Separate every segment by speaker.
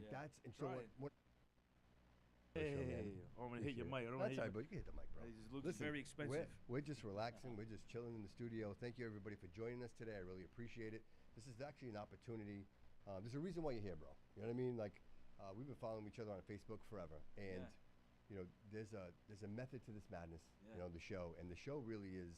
Speaker 1: Like that's and so
Speaker 2: Try it.
Speaker 1: what
Speaker 2: Hey, I'm gonna hit your mic. I don't
Speaker 1: That's
Speaker 2: hit
Speaker 1: all right, bro. You can hit the mic, bro.
Speaker 2: It just looks
Speaker 1: Listen,
Speaker 2: very expensive.
Speaker 1: We're just relaxing. We're just chilling in the studio. Thank you, everybody, for joining us today. I really appreciate it. This is actually an opportunity. There's a reason why you're here, bro. You know what I mean? Like, we've been following each other on Facebook forever, and you know, there's a method to this madness. You know, the show, and the show really is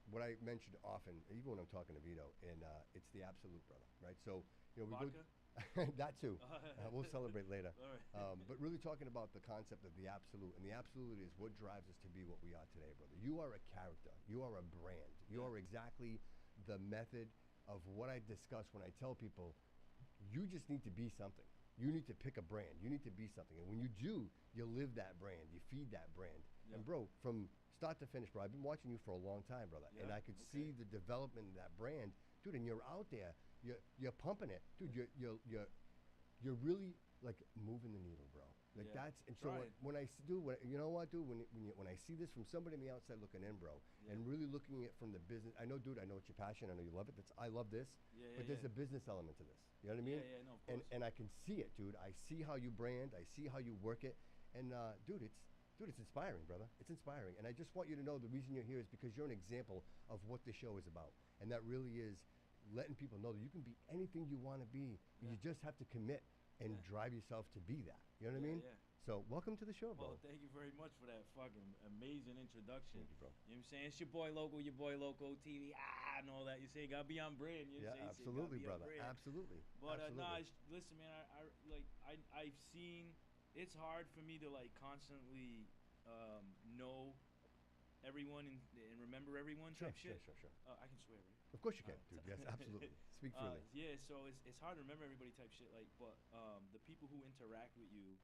Speaker 1: what I mentioned often, even when I'm talking to Vito, and it's the absolute, brother. Right? So, you know, we
Speaker 2: Vodka?
Speaker 1: go. That too. We'll celebrate later.
Speaker 2: All right.
Speaker 1: But really talking about the concept of the absolute, and the absolute is what drives us to be what we are today, brother. You are a character. You are a brand. You are exactly the method of what I discuss when I tell people, you just need to be something. You need to pick a brand. You need to be something. And when you do, you live that brand. You feed that brand. And bro, from start to finish, bro, I've been watching you for a long time, brother. And I could see the development of that brand. Dude, and you're out there. You're pumping it, dude. You're really like moving the needle, bro. Like that's and so when I do, you know what, dude, when I see this from somebody on the outside looking in, bro, and really looking at it from the business, I know, dude, I know it's your passion, I know you love it. I love this, but there's a business element to this. You know what I mean?
Speaker 2: Yeah, no, of course.
Speaker 1: And I can see it, dude. I see how you brand, I see how you work it, and dude, it's inspiring, brother. It's inspiring, and I just want you to know the reason you're here is because you're an example of what the show is about, and that really is letting people know that you can be anything you want to be. You just have to commit and drive yourself to be that. You know what I mean?
Speaker 2: Yeah.
Speaker 1: So welcome to the show, bro.
Speaker 2: Well, thank you very much for that fucking amazing introduction.
Speaker 1: Thank you, bro.
Speaker 2: You know what I'm saying? It's your boy Loco TV, and all that. You say gotta be on brand. You know what I'm saying?
Speaker 1: Absolutely, brother. Absolutely.
Speaker 2: But listen, man. I've seen. It's hard for me to like constantly know everyone and remember everyone type shit.
Speaker 1: Sure.
Speaker 2: I can swear, right?
Speaker 1: Of course you can, dude. Yes, absolutely. Speak freely.
Speaker 2: Yeah, so it's hard to remember everybody type shit. Like, but the people who interact with you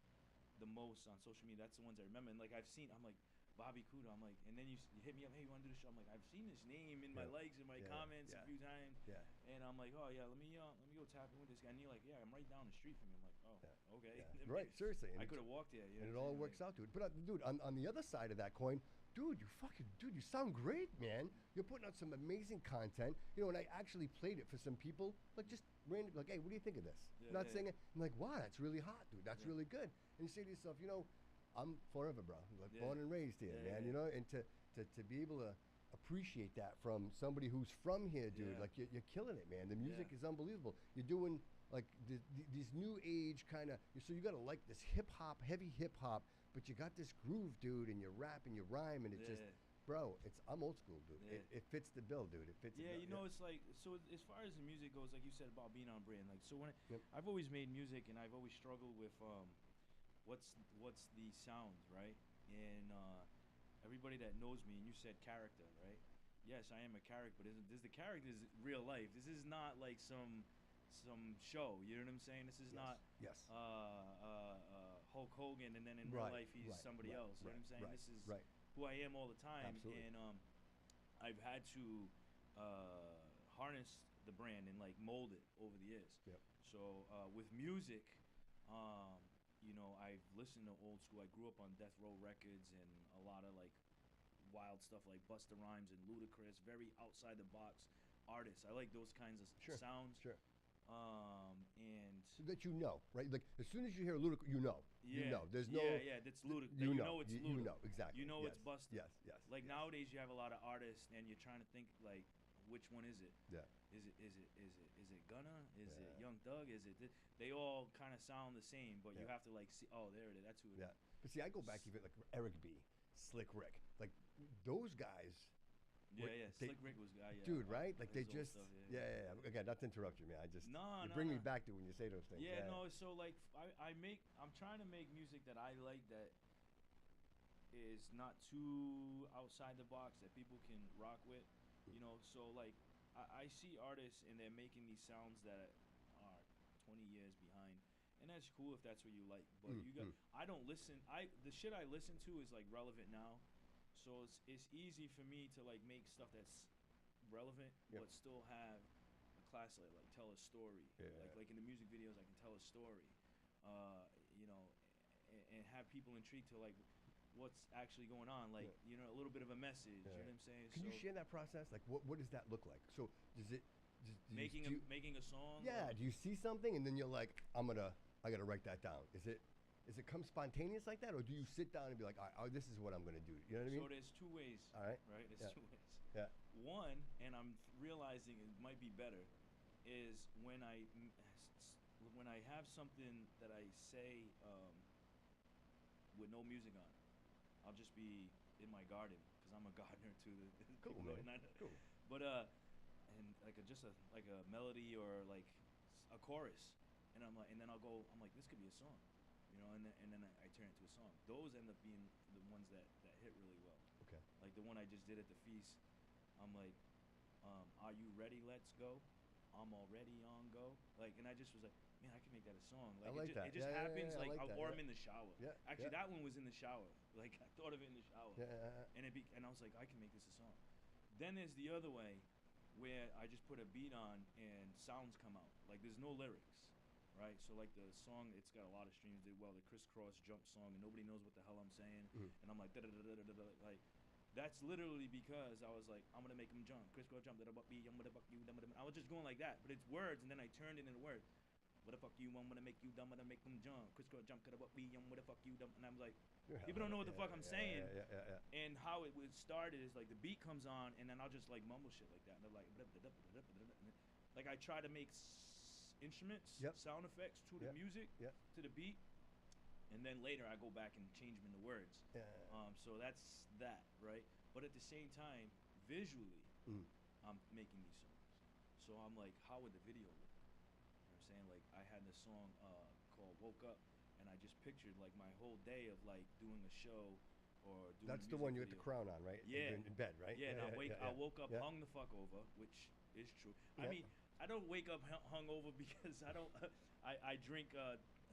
Speaker 2: the most on social media, that's the ones I remember. And like I've seen, I'm like Bobby Couto. I'm like, and then you hit me up, hey, you want to do the show? I'm like, I've seen this name in my likes and my comments a few times. Yeah. And I'm like, oh yeah, let me go tap in with this guy. And you're like, yeah, I'm right down the street from you. I'm like, oh, okay.
Speaker 1: Yeah. Right, seriously. And
Speaker 2: I could have walked there. You know
Speaker 1: and it all works out, dude. But dude, on the other side of that coin, dude, you sound great, man. You're putting out some amazing content. You know, and I actually played it for some people, like just random, like, hey, what do you think of this? Not saying it. I'm like, wow, that's really hot, dude. That's really good. And you say to yourself, you know, I'm forever, bro. Like born and raised here, man. You know, and to be able to appreciate that from somebody who's from here, dude. Like you're killing it, man. The music is unbelievable. You're doing like these new age kind of. So you got to like this hip hop, heavy hip hop, but you got this groove, dude, and you rap and you rhyme, and it just. Bro, I'm old school, dude. It fits the bill, dude. It fits.
Speaker 2: Yeah, you know, it's like so. As far as the music goes, like you said about being on brand, like so when I've always made music, and I've always struggled with what's the sound, right? And everybody that knows me, and you said character, right? Yes, I am a character, but the character is real life. This is not like some show. You know what I'm saying? This is not Hulk Hogan, and then in real life he's somebody else. You know what I'm saying? This is who I am all the time.
Speaker 1: Absolutely.
Speaker 2: And I've had to harness the brand and like mold it over the years. So with music, you know, I've listened to old school. I grew up on Death Row Records and a lot of like wild stuff like Busta Rhymes and Ludacris, very outside the box artists. I like those kinds of sounds. And
Speaker 1: that you know, right? Like as soon as you hear Ludacris, you know. You know. There's no.
Speaker 2: That's Ludacris.
Speaker 1: You
Speaker 2: know it's Ludacris.
Speaker 1: You know exactly.
Speaker 2: You know it's Busta.
Speaker 1: Yes.
Speaker 2: Like nowadays, you have a lot of artists, and you're trying to think like, which one is it?
Speaker 1: Yeah.
Speaker 2: Is it Gunna? Is it Young Thug? Is it? They all kind of sound the same, but you have to like see. Oh, there it is. That's who it is.
Speaker 1: Yeah. But see, I go back even like Eric B, Slick Rick, like those guys.
Speaker 2: Slick Rick was guy.
Speaker 1: Dude, right? Like they just. Stuff, Again, not to interrupt you, man. I just. You bring me back to when you say those things.
Speaker 2: No. So like, I'm trying to make music that I like that is not too outside the box that people can rock with. You know, so like I see artists and they're making these sounds that are 20 years behind, and that's cool if that's what you like. But I don't listen. The shit I listen to is like relevant now, so it's easy for me to like make stuff that's relevant but still have a class like tell a story. Like in the music videos, I can tell a story. You know, and have people intrigued to like what's actually going on, like you know, a little bit of a message. You know what I'm saying?
Speaker 1: Can you share that process? Like, what does that look like? So
Speaker 2: making a song.
Speaker 1: Yeah. Do you see something and then you're like, I gotta write that down? Is it come spontaneous like that, or do you sit down and be like, all right, oh, this is what I'm gonna do? You know what I mean?
Speaker 2: So there's two ways.
Speaker 1: All right.
Speaker 2: Right. There's
Speaker 1: Yeah.
Speaker 2: two ways.
Speaker 1: Yeah.
Speaker 2: One, and I'm realizing it might be better, is when I have something that I say with no music on. I'll just be in my garden because I'm a gardener too.
Speaker 1: Cool, man. Cool.
Speaker 2: But and like like a melody or like a chorus, and then I'll go. I'm like, this could be a song, and then I turn it to a song. Those end up being the ones that hit really well.
Speaker 1: Okay.
Speaker 2: Like the one I just did at the feast. I'm like, are you ready? Let's go. I'm already on go. Like, and I just was like, man, I can make that a song. Like,
Speaker 1: I like that.
Speaker 2: It just happens
Speaker 1: I like that,
Speaker 2: or
Speaker 1: yeah.
Speaker 2: I'm in the shower.
Speaker 1: Yeah.
Speaker 2: Actually,
Speaker 1: yeah.
Speaker 2: that one was in the shower. Like, I thought of it in the shower.
Speaker 1: Yeah.
Speaker 2: And and I was like, I can make this a song. Then there's the other way, where I just put a beat on and sounds come out. Like, there's no lyrics, right? So like the song, it's got a lot of streams. Did well, the crisscross jump song, and nobody knows what the hell I'm saying. And I'm like, like. That's literally because I was like, I'm gonna make him jump, crisscross jump, da da buck you, I was just going like that, but it's words, and then I turned it into words. What the fuck you, I'm gonna make you dumb, I'm gonna make him jump, crisscross jump, da da buck what the fuck you, dumb, and I'm like, people don't know what the fuck I'm saying.
Speaker 1: Yeah.
Speaker 2: And how it was started is like the beat comes on, and then I'll just like mumble shit like that, and they're like, like I try to make instruments, sound effects to the music, to the beat. And then later I go back and change them into words.
Speaker 1: Yeah.
Speaker 2: So that's that, right? But at the same time, visually, I'm making these songs. So I'm like, how would the video look? You know what I'm saying? Like, I had this song called Woke Up, and I just pictured like my whole day of like doing a show or doing
Speaker 1: That's
Speaker 2: a
Speaker 1: the one you
Speaker 2: music
Speaker 1: had the
Speaker 2: video.
Speaker 1: crown on, right?
Speaker 2: Yeah.
Speaker 1: In bed, right?
Speaker 2: Yeah, and I woke up hung the fuck over, which is true. I mean, I don't wake up hung over because I don't. I drink.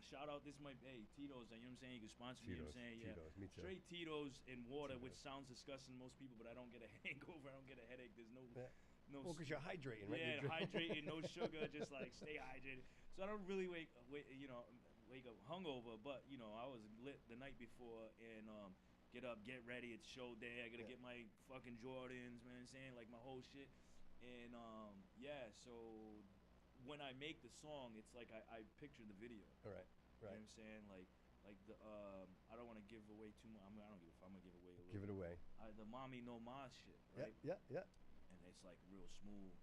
Speaker 2: Shout out, this might be Tito's. You know what I'm saying? You can sponsor me. You know what I'm saying? Yeah.
Speaker 1: Tito's, me too.
Speaker 2: Straight Tito's and water,
Speaker 1: Tito's.
Speaker 2: which sounds disgusting to most people, but I don't get a hangover. I don't get a headache. There's no.
Speaker 1: Well, because you're hydrating, right?
Speaker 2: Yeah, hydrating, no sugar, just like stay hydrated. So I don't really wake up hungover, but I was lit the night before and get up, get ready. It's show day. I gotta get my fucking Jordans, man. Saying like my whole shit, and so when I make the song, it's like I picture the video.
Speaker 1: All right.
Speaker 2: You know what I'm saying? Like the I don't want to give away too much. I don't give a fuck. I'm gonna give away a little.
Speaker 1: Give it away.
Speaker 2: The Mommy No Ma shit, right?
Speaker 1: Yeah.
Speaker 2: And it's like real smooth,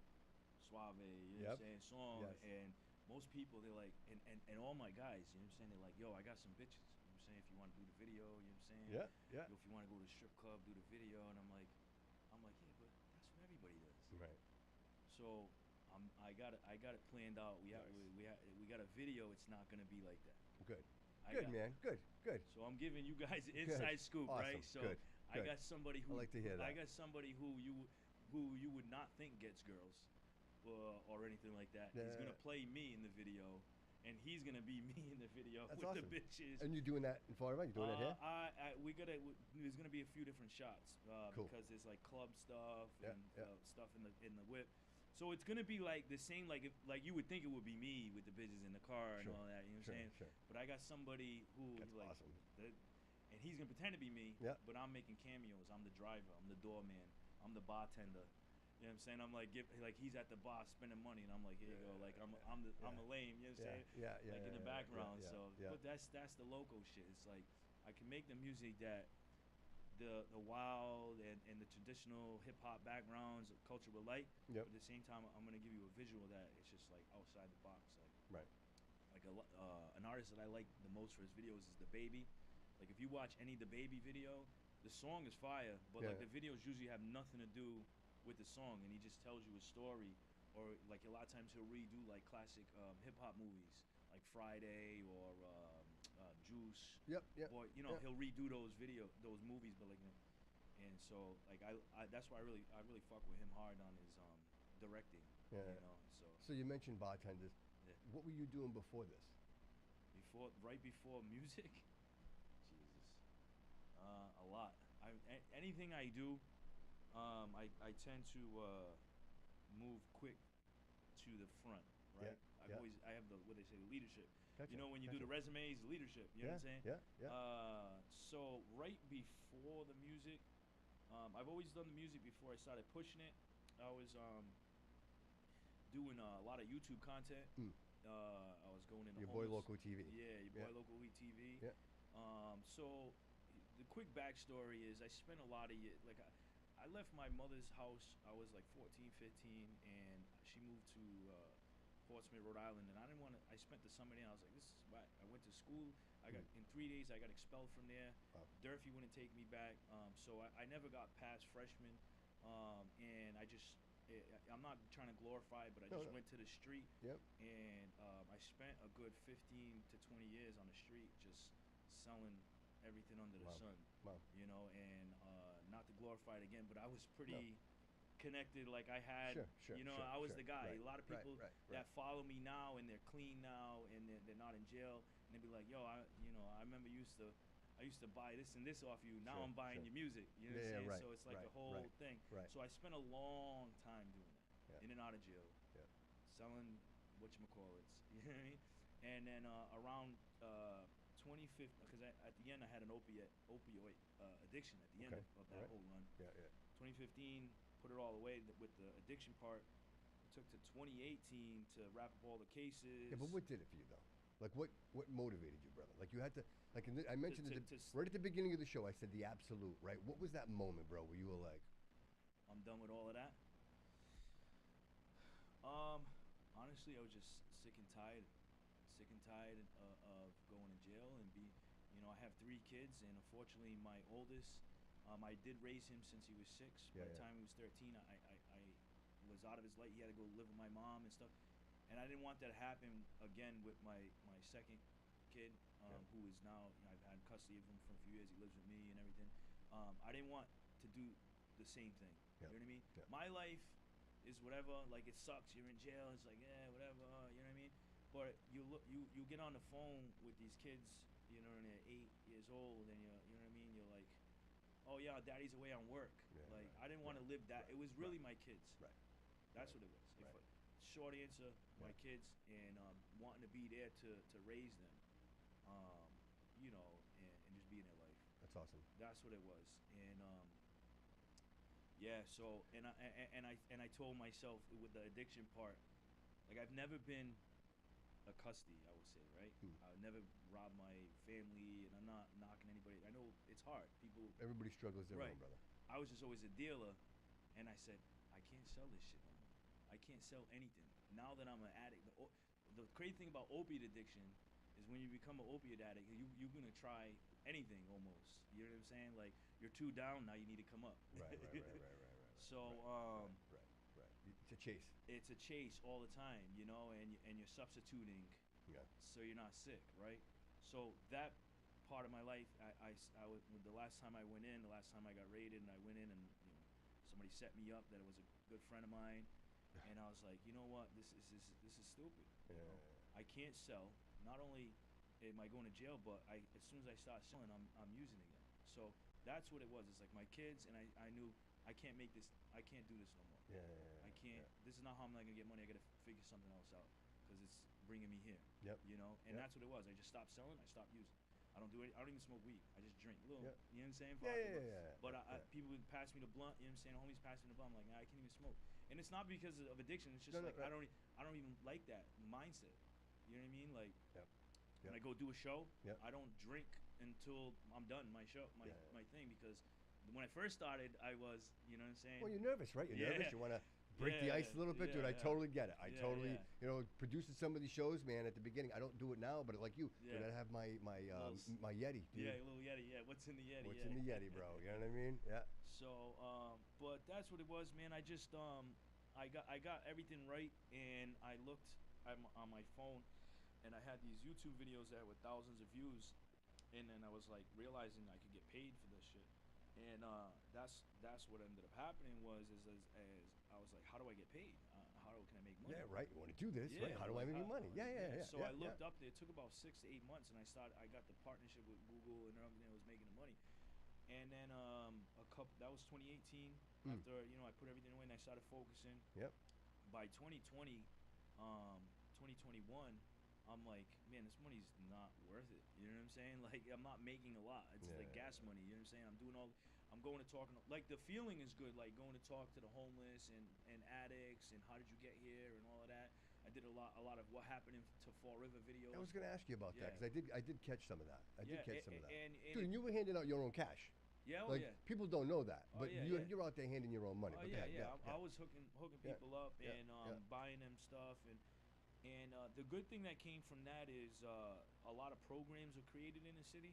Speaker 2: suave, you know what I'm saying, song.
Speaker 1: Yes.
Speaker 2: And most people, they're like, and all my guys, you know what I'm saying, they're like, yo, I got some bitches. You know what I'm saying? If you want to do the video, you know what I'm saying?
Speaker 1: Yeah.
Speaker 2: Yo, if you want to go to the strip club, do the video. And I'm like, yeah, but that's what everybody does.
Speaker 1: Right.
Speaker 2: So I got it planned out. We got a video. It's not gonna be like that.
Speaker 1: Good. Man. Good.
Speaker 2: So I'm giving you guys an inside scoop,
Speaker 1: Awesome.
Speaker 2: right? So
Speaker 1: Good.
Speaker 2: I got somebody who
Speaker 1: I like to hear that.
Speaker 2: I got somebody who you would not think gets girls, or anything like that.
Speaker 1: Yeah.
Speaker 2: He's gonna play me in the video, and he's gonna be me in the video
Speaker 1: That's
Speaker 2: with
Speaker 1: awesome.
Speaker 2: the bitches.
Speaker 1: And you doing that in Florida? You doing that here?
Speaker 2: There's gonna be a few different shots
Speaker 1: Cool.
Speaker 2: because there's like club stuff
Speaker 1: Yeah,
Speaker 2: and
Speaker 1: yeah.
Speaker 2: stuff in the whip. So it's gonna be like the same, like you would think it would be me with the bitches in the car and
Speaker 1: Sure,
Speaker 2: all that. You know what I'm saying?
Speaker 1: Sure.
Speaker 2: But I got somebody who
Speaker 1: That's
Speaker 2: like,
Speaker 1: awesome.
Speaker 2: and he's gonna pretend to be me.
Speaker 1: Yeah.
Speaker 2: But I'm making cameos. I'm the driver. I'm the doorman. I'm the bartender. You know what I'm saying? I'm like he's at the bar spending money, and I'm like, here you go. Like I'm a lame. You know what I'm saying?
Speaker 1: Yeah.
Speaker 2: Like in the background.
Speaker 1: Yeah.
Speaker 2: But that's the loco shit. It's like I can make the music that the wild and the traditional hip hop backgrounds of culture will like.
Speaker 1: Yep.
Speaker 2: But at the same time, I'm gonna give you a visual that it's just like outside the box. Like an artist that I like the most for his videos is The Baby. Like if you watch any The Baby video, the song is fire, but like the videos usually have nothing to do with the song, and he just tells you a story. Or like a lot of times he'll redo like classic hip hop movies, like Friday or Juice.
Speaker 1: Yep.
Speaker 2: Or he'll redo those movies, but like, and so like I that's why I really fuck with him hard on his directing.
Speaker 1: Yeah. So you mentioned bartenders.
Speaker 2: Yeah.
Speaker 1: What were you doing before this?
Speaker 2: Right before music, Jesus, a lot. Anything I do, I tend to move quick to the front, right? I have what they say, leadership.
Speaker 1: Gotcha.
Speaker 2: When you do the resumes, leadership. You know what I'm saying?
Speaker 1: Yeah.
Speaker 2: So right before the music, I've always done the music before I started pushing it. I was doing a lot of YouTube content. I was going into
Speaker 1: Your boy
Speaker 2: homeless.
Speaker 1: Local TV.
Speaker 2: Yeah, your boy Local TV.
Speaker 1: Yeah.
Speaker 2: So the quick backstory is I spent a lot of years, like I left my mother's house. I was like 14, 15, and she moved to Portsmouth, Rhode Island, and I didn't want to. I spent the summer there. And I was like, this is whack. I went to school. I got in 3 days. I got expelled from there.
Speaker 1: Wow.
Speaker 2: Durfee wouldn't take me back, so I never got past freshman, and I'm not trying to glorify it, but I just went to the street.
Speaker 1: Yep.
Speaker 2: And I spent a good 15 to 20 years on the street just selling everything under the sun.
Speaker 1: Wow.
Speaker 2: You know, and not to glorify it again, but I was pretty connected. Like I had, I was the guy.
Speaker 1: Right.
Speaker 2: A lot of people
Speaker 1: Right.
Speaker 2: that follow me now, and they're clean now, and they're not in jail, and they be like, yo, I remember I used to buy this and this off you. Now I'm buying your music. You know what I'm saying?
Speaker 1: Right,
Speaker 2: So it's like the whole thing.
Speaker 1: Right.
Speaker 2: So I spent a long time doing that, in and out of jail, selling whatchamacallits. You know what I mean? And then around 2015, because at the end I had an opioid addiction at the end of that whole run. 2015, put it all away with the addiction part. It took to 2018 to wrap up all the cases.
Speaker 1: Yeah, but what did it for you though? Like what motivated you, brother? Like you had to, like I mentioned right at the beginning of the show, I said the absolute, right? What was that moment, bro, where you were like,
Speaker 2: I'm done with all of that? Honestly, I was just sick and tired of going to jail and I have 3 kids, and unfortunately my oldest, I did raise him since he was 6. By the time he was 13, I was out of his light. He had to go live with my mom and stuff. And I didn't want that to happen again with my second kid, who is now, I've had custody of him for a few years. He lives with me and everything. I didn't want to do the same thing. You know what I mean? My life is whatever. Like, it sucks. You're in jail. It's like, whatever. You know what I mean? But you get on the phone with these kids, and they're 8 years old, and you know what I mean? You're like, oh yeah, daddy's away on work. I didn't want to live that. It was really my kids.
Speaker 1: Right.
Speaker 2: That's what it was. Short answer, my kids, and wanting to be there to raise them, and just be in their life.
Speaker 1: That's awesome.
Speaker 2: That's what it was. And so I told myself with the addiction part, like I've never been a custody, I would say, right? I've never robbed my family, and I'm not knocking anybody. I know it's hard.
Speaker 1: Everybody struggles their own, brother.
Speaker 2: I was just always a dealer, and I said, I can't sell this shit no more. I can't sell anything. Now that I'm an addict, the crazy thing about opiate addiction is when you become an opiate addict, you're going to try anything almost. You know what I'm saying? Like, you're 2 down, now you need to come up.
Speaker 1: Right.
Speaker 2: So,
Speaker 1: Right. It's a chase.
Speaker 2: It's a chase all the time, and you're substituting so you're not sick, right? So that part of my life, the last time I went in, the last time I got raided, and I went in and somebody set me up that it was a good friend of mine. And I was like, you know what? This is stupid. I can't sell. Not only am I going to jail, but as soon as I start selling, I'm using again. So that's what it was. It's like my kids, and I knew I can't make this. I can't do this no more. I can't. This is not how I'm not gonna get money. I gotta figure something else out because it's bringing me here. And that's what it was. I just stopped selling. I stopped using. I don't do it. I don't even smoke weed. I just drink. You know what I'm saying? But people would pass me the blunt. You know what I'm saying? Homies pass me the blunt. I'm like, nah, I can't even smoke. And it's not because of addiction. It's just I don't even like that mindset. You know what I mean? Like when I go do a show, I don't drink until I'm done my show, my thing, because when I first started, I was, you know what I'm saying?
Speaker 1: Well, you're nervous, right? You're nervous. You want to break the ice a little bit, dude. I totally get it. I totally, producing some of these shows, man. At the beginning, I don't do it now, but like you, dude, I have my Yeti, dude.
Speaker 2: Yeah, a little Yeti. Yeah, what's in the Yeti?
Speaker 1: What's in the Yeti, bro? You know what I mean? Yeah.
Speaker 2: So, but that's what it was, man. I just I got everything right, and I looked on my phone, and I had these YouTube videos that were thousands of views, and then I was like realizing I could get paid for this shit. And that's what ended up happening was I was like, how do I get paid? How can I make money?
Speaker 1: Yeah, right. You want to do this, right? How do I make money?
Speaker 2: So I looked up there. It took about 6 to 8 months, and I got the partnership with Google and everything that was making the money. And then that was 2018. After I put everything away and I started focusing.
Speaker 1: Yep.
Speaker 2: By 2020, 2021. I'm like, man, this money's not worth it. You know what I'm saying? Like, I'm not making a lot. It's like gas money. You know what I'm saying? I'm I'm going to talking like the feeling is good, like going to talk to the homeless and addicts and how did you get here and all of that. I did a lot of what happened to Fall River videos.
Speaker 1: I was going to ask you about that
Speaker 2: Yeah.
Speaker 1: because I did catch some of that. I did catch some of that.
Speaker 2: And
Speaker 1: Dude, and you were handing out your own cash.
Speaker 2: yeah,
Speaker 1: Like people don't know that,
Speaker 2: Oh,
Speaker 1: but
Speaker 2: yeah,
Speaker 1: you're out there handing your own money.
Speaker 2: Oh
Speaker 1: But
Speaker 2: yeah,
Speaker 1: yeah.
Speaker 2: I was hooking people up
Speaker 1: yeah,
Speaker 2: and
Speaker 1: yeah.
Speaker 2: buying them stuff and the good thing that came from that is a lot of programs were created in the city.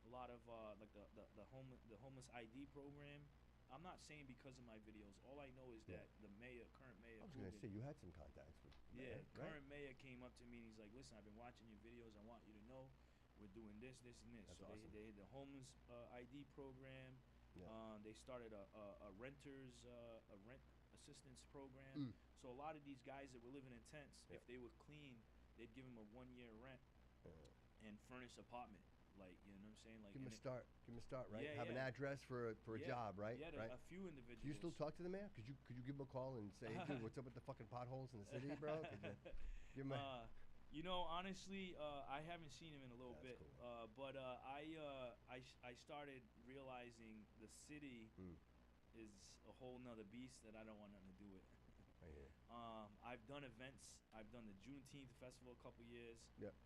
Speaker 2: A lot of like the homeless ID program. I'm not saying because of my videos. All I know is that the current mayor.
Speaker 1: I was going to say you had some contacts with.
Speaker 2: Current mayor came up to me and he's like, "Listen, I've been watching your videos. I want you to know we're doing this, this, and this."
Speaker 1: That's
Speaker 2: so
Speaker 1: awesome.
Speaker 2: they had the homeless ID program.
Speaker 1: Yeah.
Speaker 2: They started a rent assistance program. So a lot of these guys that were living in tents, if they were clean, they'd give them a 1-year rent and furnished apartment. Like, you know what I'm saying? Like,
Speaker 1: Give him a start, right?
Speaker 2: Yeah,
Speaker 1: Have an address for a job, right?
Speaker 2: Yeah,
Speaker 1: right?
Speaker 2: A few individuals.
Speaker 1: Do you still talk to the mayor? Could you give him a call and say, dude, what's up with the fucking potholes in the city, bro? Could you give him a...
Speaker 2: You know, honestly, I haven't seen him in a little bit.
Speaker 1: Cool.
Speaker 2: But I started realizing the city is a whole nother beast that I don't want nothing to do with.
Speaker 1: I hear.
Speaker 2: I've done events. I've done the Juneteenth festival a couple years.
Speaker 1: Yep.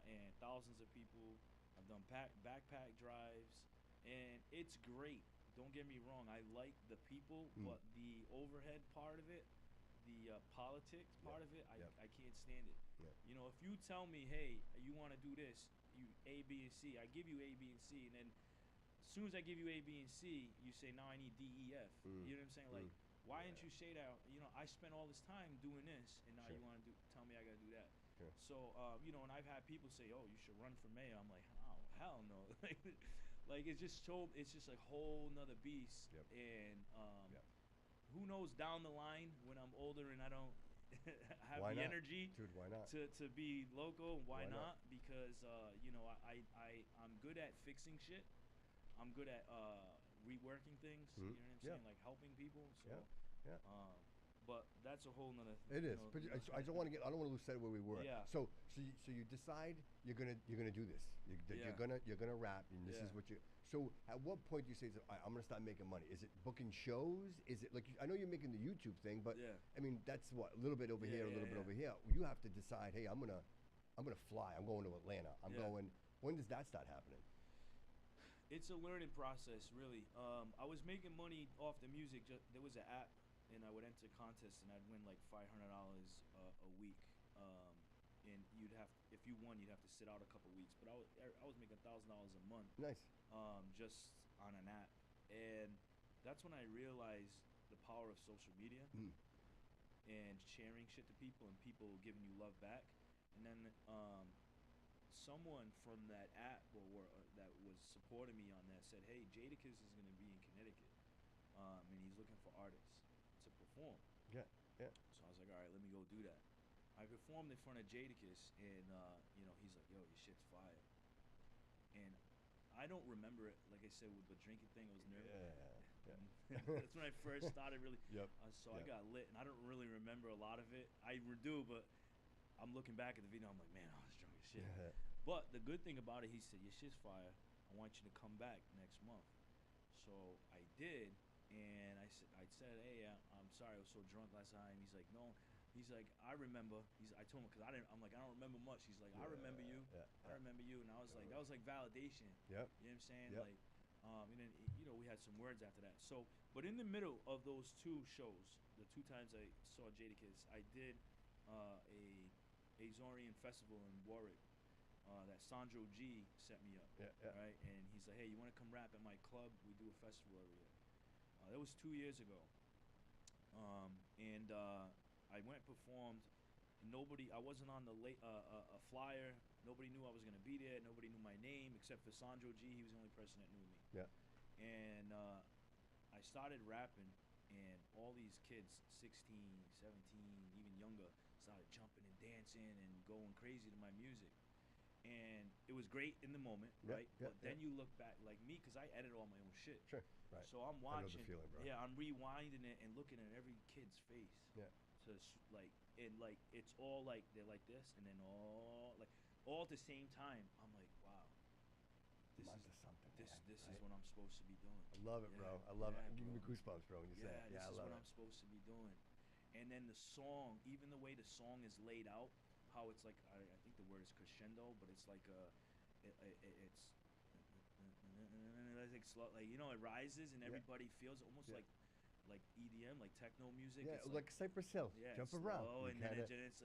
Speaker 2: And thousands of people. I've done backpack drives, and it's great. Don't get me wrong. I like the people, but the overhead part of it, the politics part of it, I can't stand it.
Speaker 1: Yep.
Speaker 2: You know, if you tell me, hey, you want to do this, you A, B, and C, I give you A, B, and C, and then as soon as I give you A, B, and C, you say, now I need D, E, F. You know what I'm saying? Like, why didn't you say that? You know, I spent all this time doing this, and now you want to tell me I got to do that.
Speaker 1: Sure.
Speaker 2: So, you know, and I've had people say, oh, you should run for mayor. I'm like, oh, hell no. Like, it's just a whole nother beast.
Speaker 1: Yep.
Speaker 2: And who knows down the line when I'm older and I don't have
Speaker 1: why
Speaker 2: the
Speaker 1: not?
Speaker 2: energy
Speaker 1: Dude, why not?
Speaker 2: to be local, why not?
Speaker 1: not?
Speaker 2: Because, you know, I'm good at fixing shit. I'm good at reworking things. You know what I'm saying? Like helping people. So, but that's a whole nother.
Speaker 1: It is, but I don't want to I don't want to lose sight of where we were.
Speaker 2: Yeah.
Speaker 1: So you decide you're gonna do this. You're gonna rap, and this is what you. So at what point do you say, I'm gonna start making money? Is it booking shows? Is it like I know you're making the YouTube thing, but I mean that's what a little bit over here, a little bit over here. You have to decide. Hey, I'm gonna fly. I'm going to Atlanta. I'm going. When does that start happening?
Speaker 2: It's a learning process, really. I was making money off the music. There was an app, and I would enter contests, and I'd win like $500 a week. And if you won, you'd have to sit out a couple weeks. But I was making $1,000 a month.
Speaker 1: Nice.
Speaker 2: Just on an app, and that's when I realized the power of social media and sharing shit to people, and people giving you love back. And then someone from that app that was supporting me on that said, hey, Jadakiss is going to be in Connecticut, and he's looking for artists to perform.
Speaker 1: Yeah.
Speaker 2: So I was like, all right, let me go do that. I performed in front of Jadakiss, and you know, he's like, yo, your shit's fire. And I don't remember it. Like I said, with the drinking thing, I was nervous. Yeah. That's when I first started really. So I got lit, and I don't really remember a lot of it. I do, but I'm looking back at the video. I'm like, man, I was drunk as shit. But the good thing about it, he said, your shit's fire. I want you to come back next month. So I did, and I said, hey, I'm sorry, I was so drunk last time. He's like, no. He's like, I remember. I told him because I'm like, I don't remember much. He's like, I remember you. I remember you. And I was like, that was like validation.
Speaker 1: Yep.
Speaker 2: You know what I'm saying? Like, and then you know we had some words after that. So, but in the middle of those two shows, the two times I saw Jadakiss, I did a Zorian festival in Warwick. That Sandro G set me up. Right. And he's like, hey, you want to come rap at my club? We do a festival every year. That was 2 years ago. And I went performed. I wasn't on the a flyer. Nobody knew I was gonna be there. Nobody knew my name except for Sandro G. He was the only person that knew me. And I started rapping, and all these kids, 16, 17, even younger, started jumping and dancing and going crazy to my music. And it was great in the moment, right? But then you look back, like me, because I edit all my own shit.
Speaker 1: Sure. Right.
Speaker 2: So I'm watching.
Speaker 1: I know the feeling, bro.
Speaker 2: Yeah, I'm rewinding it and looking at every kid's face. To like it's all like they're like this, and then all at the same time. I'm like, wow, this is
Speaker 1: something.
Speaker 2: this is what I'm supposed to be doing.
Speaker 1: I Love it, bro. I love it.
Speaker 2: Yeah,
Speaker 1: Give me
Speaker 2: bro.
Speaker 1: goosebumps, bro, when you say it.
Speaker 2: This
Speaker 1: Yeah, I
Speaker 2: is
Speaker 1: love
Speaker 2: what
Speaker 1: it.
Speaker 2: I'm supposed to be doing. And then the song, even the way the song is laid out, how it's like, I think the word is crescendo, but it's like it's like slow, like it rises and
Speaker 1: Yeah.
Speaker 2: everybody feels almost
Speaker 1: Yeah.
Speaker 2: like EDM, like techno music.
Speaker 1: Yeah,
Speaker 2: It's
Speaker 1: like Cypress Hill.
Speaker 2: yeah,
Speaker 1: Jump
Speaker 2: it's
Speaker 1: around.
Speaker 2: slow,
Speaker 1: You
Speaker 2: and then
Speaker 1: kinda,
Speaker 2: and then it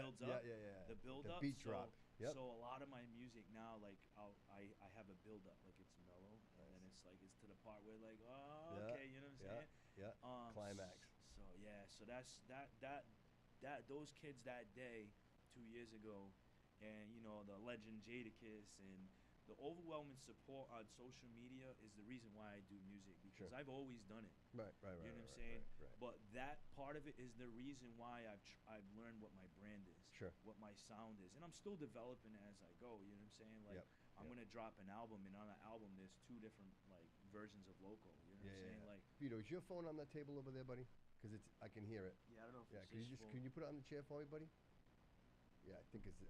Speaker 2: builds up.
Speaker 1: yeah.
Speaker 2: The build
Speaker 1: The
Speaker 2: up.
Speaker 1: beat
Speaker 2: So
Speaker 1: drop. Yep.
Speaker 2: so a lot of my music now, like I have a build up, like it's mellow, and then it's like it's to the part where like, oh,
Speaker 1: Yeah,
Speaker 2: okay, you know what I'm saying?
Speaker 1: Yeah. Climax.
Speaker 2: So yeah, so that's that those kids that day 2 years ago, and the legend Jadakiss and the overwhelming support on social media is the reason why I do music, because
Speaker 1: Sure.
Speaker 2: I've always done it.
Speaker 1: Right.
Speaker 2: You know what I'm saying?
Speaker 1: Right.
Speaker 2: But that part of it is the reason why I've learned what my brand is,
Speaker 1: Sure.
Speaker 2: what my sound is, and I'm still developing it as I go. You know what I'm saying? Like I'm gonna drop an album, and on the album there's two different like versions of local. You know what I'm saying? Like
Speaker 1: Vito, is your phone on the table over there, buddy? Because I can hear it.
Speaker 2: I don't know if
Speaker 1: Yeah.
Speaker 2: it's
Speaker 1: Can you put it on the chair for me, buddy? Yeah, I think it's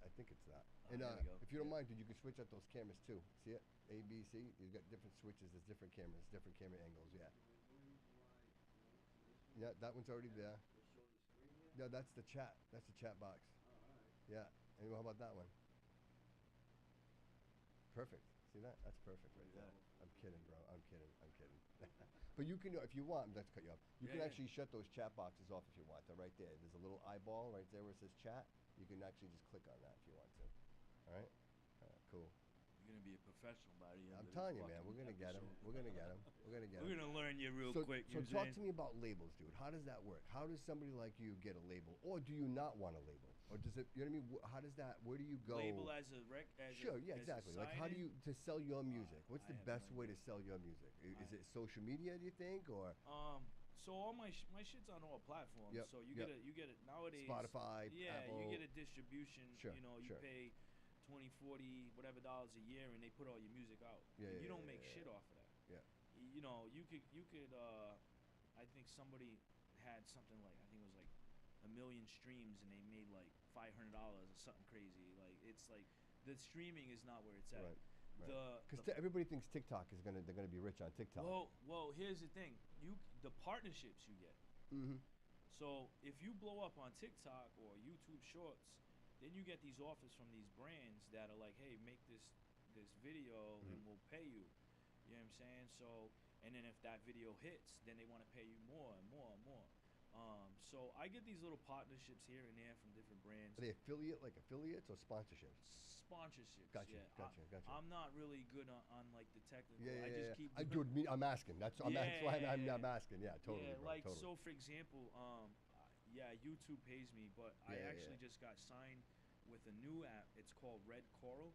Speaker 1: that. And
Speaker 2: there we go.
Speaker 1: if you don't
Speaker 2: Yeah.
Speaker 1: mind, dude, you can switch out those cameras too. See it? A, B, C. You've got different switches. There's different cameras, different camera angles. Yeah. Yeah, that one's already there. Yeah, that's the chat. That's the chat box. Yeah. And how about that one? Perfect. See that? That's perfect right there. I'm kidding, bro. I'm kidding. But you can, if you want, let's cut you off. You can actually shut those chat boxes off if you want. They're right there. There's a little eyeball right there where it says chat. You can actually just click on that if you want to. All right? Cool.
Speaker 2: You're gonna be a professional by the end
Speaker 1: I'm
Speaker 2: of this
Speaker 1: telling you, man.
Speaker 2: fucking
Speaker 1: We're going to get him.
Speaker 2: episode.
Speaker 1: We're going to get him. We're going to get him.
Speaker 2: We're gonna learn you real quick.
Speaker 1: So
Speaker 2: You know
Speaker 1: talk
Speaker 2: what I'm
Speaker 1: to me about labels, dude. How does that work? How does somebody like you get a label? Or do you not want a label? Or does it, you know what I mean? How does that, where do you go?
Speaker 2: Label as a
Speaker 1: Sure, yeah, exactly. Like, how do you, to sell your music? What's
Speaker 2: I
Speaker 1: the
Speaker 2: have
Speaker 1: best
Speaker 2: no
Speaker 1: way to
Speaker 2: idea.
Speaker 1: sell your music? Is it social media, do you think? Or
Speaker 2: So all my shit's on all platforms.
Speaker 1: Yep,
Speaker 2: So you
Speaker 1: yep.
Speaker 2: get it nowadays.
Speaker 1: Spotify,
Speaker 2: Yeah,
Speaker 1: Apple?
Speaker 2: you get a distribution.
Speaker 1: Sure,
Speaker 2: You
Speaker 1: sure.
Speaker 2: pay 20, 40, whatever dollars a year, and they put all your music out.
Speaker 1: Yeah,
Speaker 2: And
Speaker 1: yeah,
Speaker 2: you don't
Speaker 1: yeah,
Speaker 2: make
Speaker 1: yeah,
Speaker 2: shit
Speaker 1: yeah.
Speaker 2: off of that.
Speaker 1: Yeah.
Speaker 2: You could. I think somebody had something like, I think it was like 1 million streams, and they made like $500 or something crazy. Like it's like the streaming is not where it's at.
Speaker 1: Right. Because
Speaker 2: The
Speaker 1: everybody thinks TikTok is they're gonna be rich on TikTok.
Speaker 2: well, here's the thing. The partnerships you get.
Speaker 1: Mm-hmm.
Speaker 2: So if you blow up on TikTok or YouTube Shorts, then you get these offers from these brands that are like, hey, make this video and we'll pay you. You know what I'm saying? So, and then if that video hits, then they want to pay you more and more and more. So I get these little partnerships here and there from different brands.
Speaker 1: Are they affiliates or sponsorships?
Speaker 2: Sponsorships.
Speaker 1: Gotcha,
Speaker 2: Yeah.
Speaker 1: gotcha.
Speaker 2: I'm not really good on like the technical.
Speaker 1: Yeah.
Speaker 2: I just keep.
Speaker 1: Dude, I'm asking. That's why I'm asking. Yeah, totally.
Speaker 2: Yeah,
Speaker 1: bro,
Speaker 2: like
Speaker 1: totally.
Speaker 2: so. For example, YouTube pays me, but I actually just got signed with a new app. It's called Red Coral.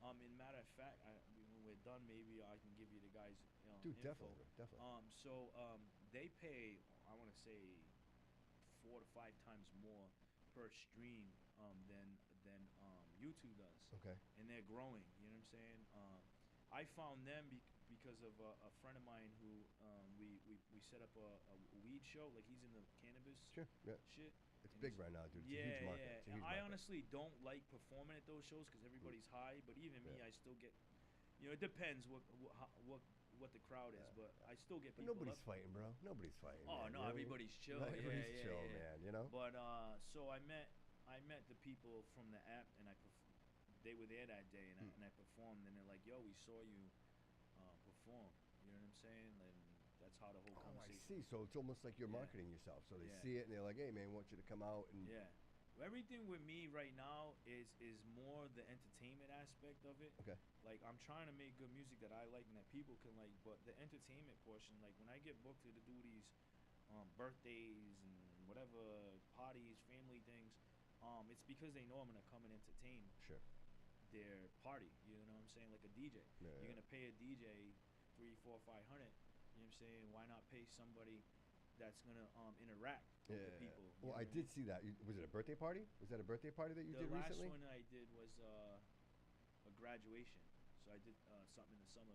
Speaker 2: In matter of fact, when we're done, maybe I can give you the guys.
Speaker 1: Dude,
Speaker 2: info.
Speaker 1: definitely.
Speaker 2: They pay, I want to say, 4 to 5 times more per stream than YouTube does.
Speaker 1: Okay.
Speaker 2: And they're growing. You know what I'm saying? I found them because of a friend of mine who we set up a weed show. Like he's in the cannabis
Speaker 1: Sure. Yeah.
Speaker 2: shit.
Speaker 1: It's big right now, dude. It's a huge market. It's a huge
Speaker 2: I
Speaker 1: market.
Speaker 2: honestly don't like performing at those shows because everybody's high. But even me, I still get. It depends what the crowd is, but I still get
Speaker 1: But
Speaker 2: people.
Speaker 1: nobody's
Speaker 2: up.
Speaker 1: fighting, bro. Nobody's fighting.
Speaker 2: Oh
Speaker 1: man.
Speaker 2: no,
Speaker 1: You know what I mean?
Speaker 2: everybody's chill.
Speaker 1: Everybody's chill,
Speaker 2: yeah.
Speaker 1: man. You know.
Speaker 2: But so I met the people from the app, and they were there that day, and I performed, and they're like, "Yo, we saw you perform." You know what I'm saying? And that's how the whole
Speaker 1: Oh, I
Speaker 2: conversation.
Speaker 1: see. So it's almost like you're marketing yourself. So they see it and they're like, "Hey, man, I want you to come out and."
Speaker 2: Yeah. Everything with me right now is more the entertainment aspect of it.
Speaker 1: Okay.
Speaker 2: Like I'm trying to make good music that I like and that people can like, but the entertainment portion, like when I get booked to do these birthdays and whatever parties, family things, it's because they know I'm gonna come and entertain
Speaker 1: Sure.
Speaker 2: their party. You know what I'm saying? Like a DJ.
Speaker 1: Yeah,
Speaker 2: You're gonna pay a DJ 3, 4, 500. You know what I'm saying? Why not pay somebody that's gonna interact with the people? You
Speaker 1: Well,
Speaker 2: know
Speaker 1: I
Speaker 2: what
Speaker 1: did
Speaker 2: mean?
Speaker 1: see that. Was it a birthday party? Was that a birthday party that you
Speaker 2: The
Speaker 1: did
Speaker 2: last
Speaker 1: recently?
Speaker 2: one I did was a graduation. So I did something in the summer,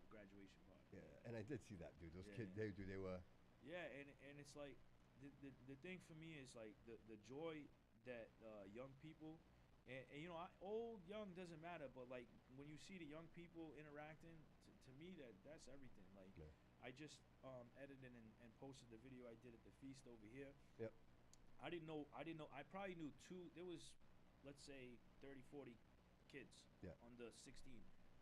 Speaker 2: graduation party.
Speaker 1: Yeah, and I did see that, dude. Those
Speaker 2: Yeah,
Speaker 1: kids,
Speaker 2: yeah.
Speaker 1: they were.
Speaker 2: Yeah, and it's like the thing for me is like the joy that young people, and old, young doesn't matter, but like when you see the young people interacting, to me that's everything. Like I just edited and posted the video I did at the feast over here.
Speaker 1: Yep.
Speaker 2: I didn't know. I probably knew two. There was, let's say, 30, 40 kids.
Speaker 1: Yeah.
Speaker 2: Under 16.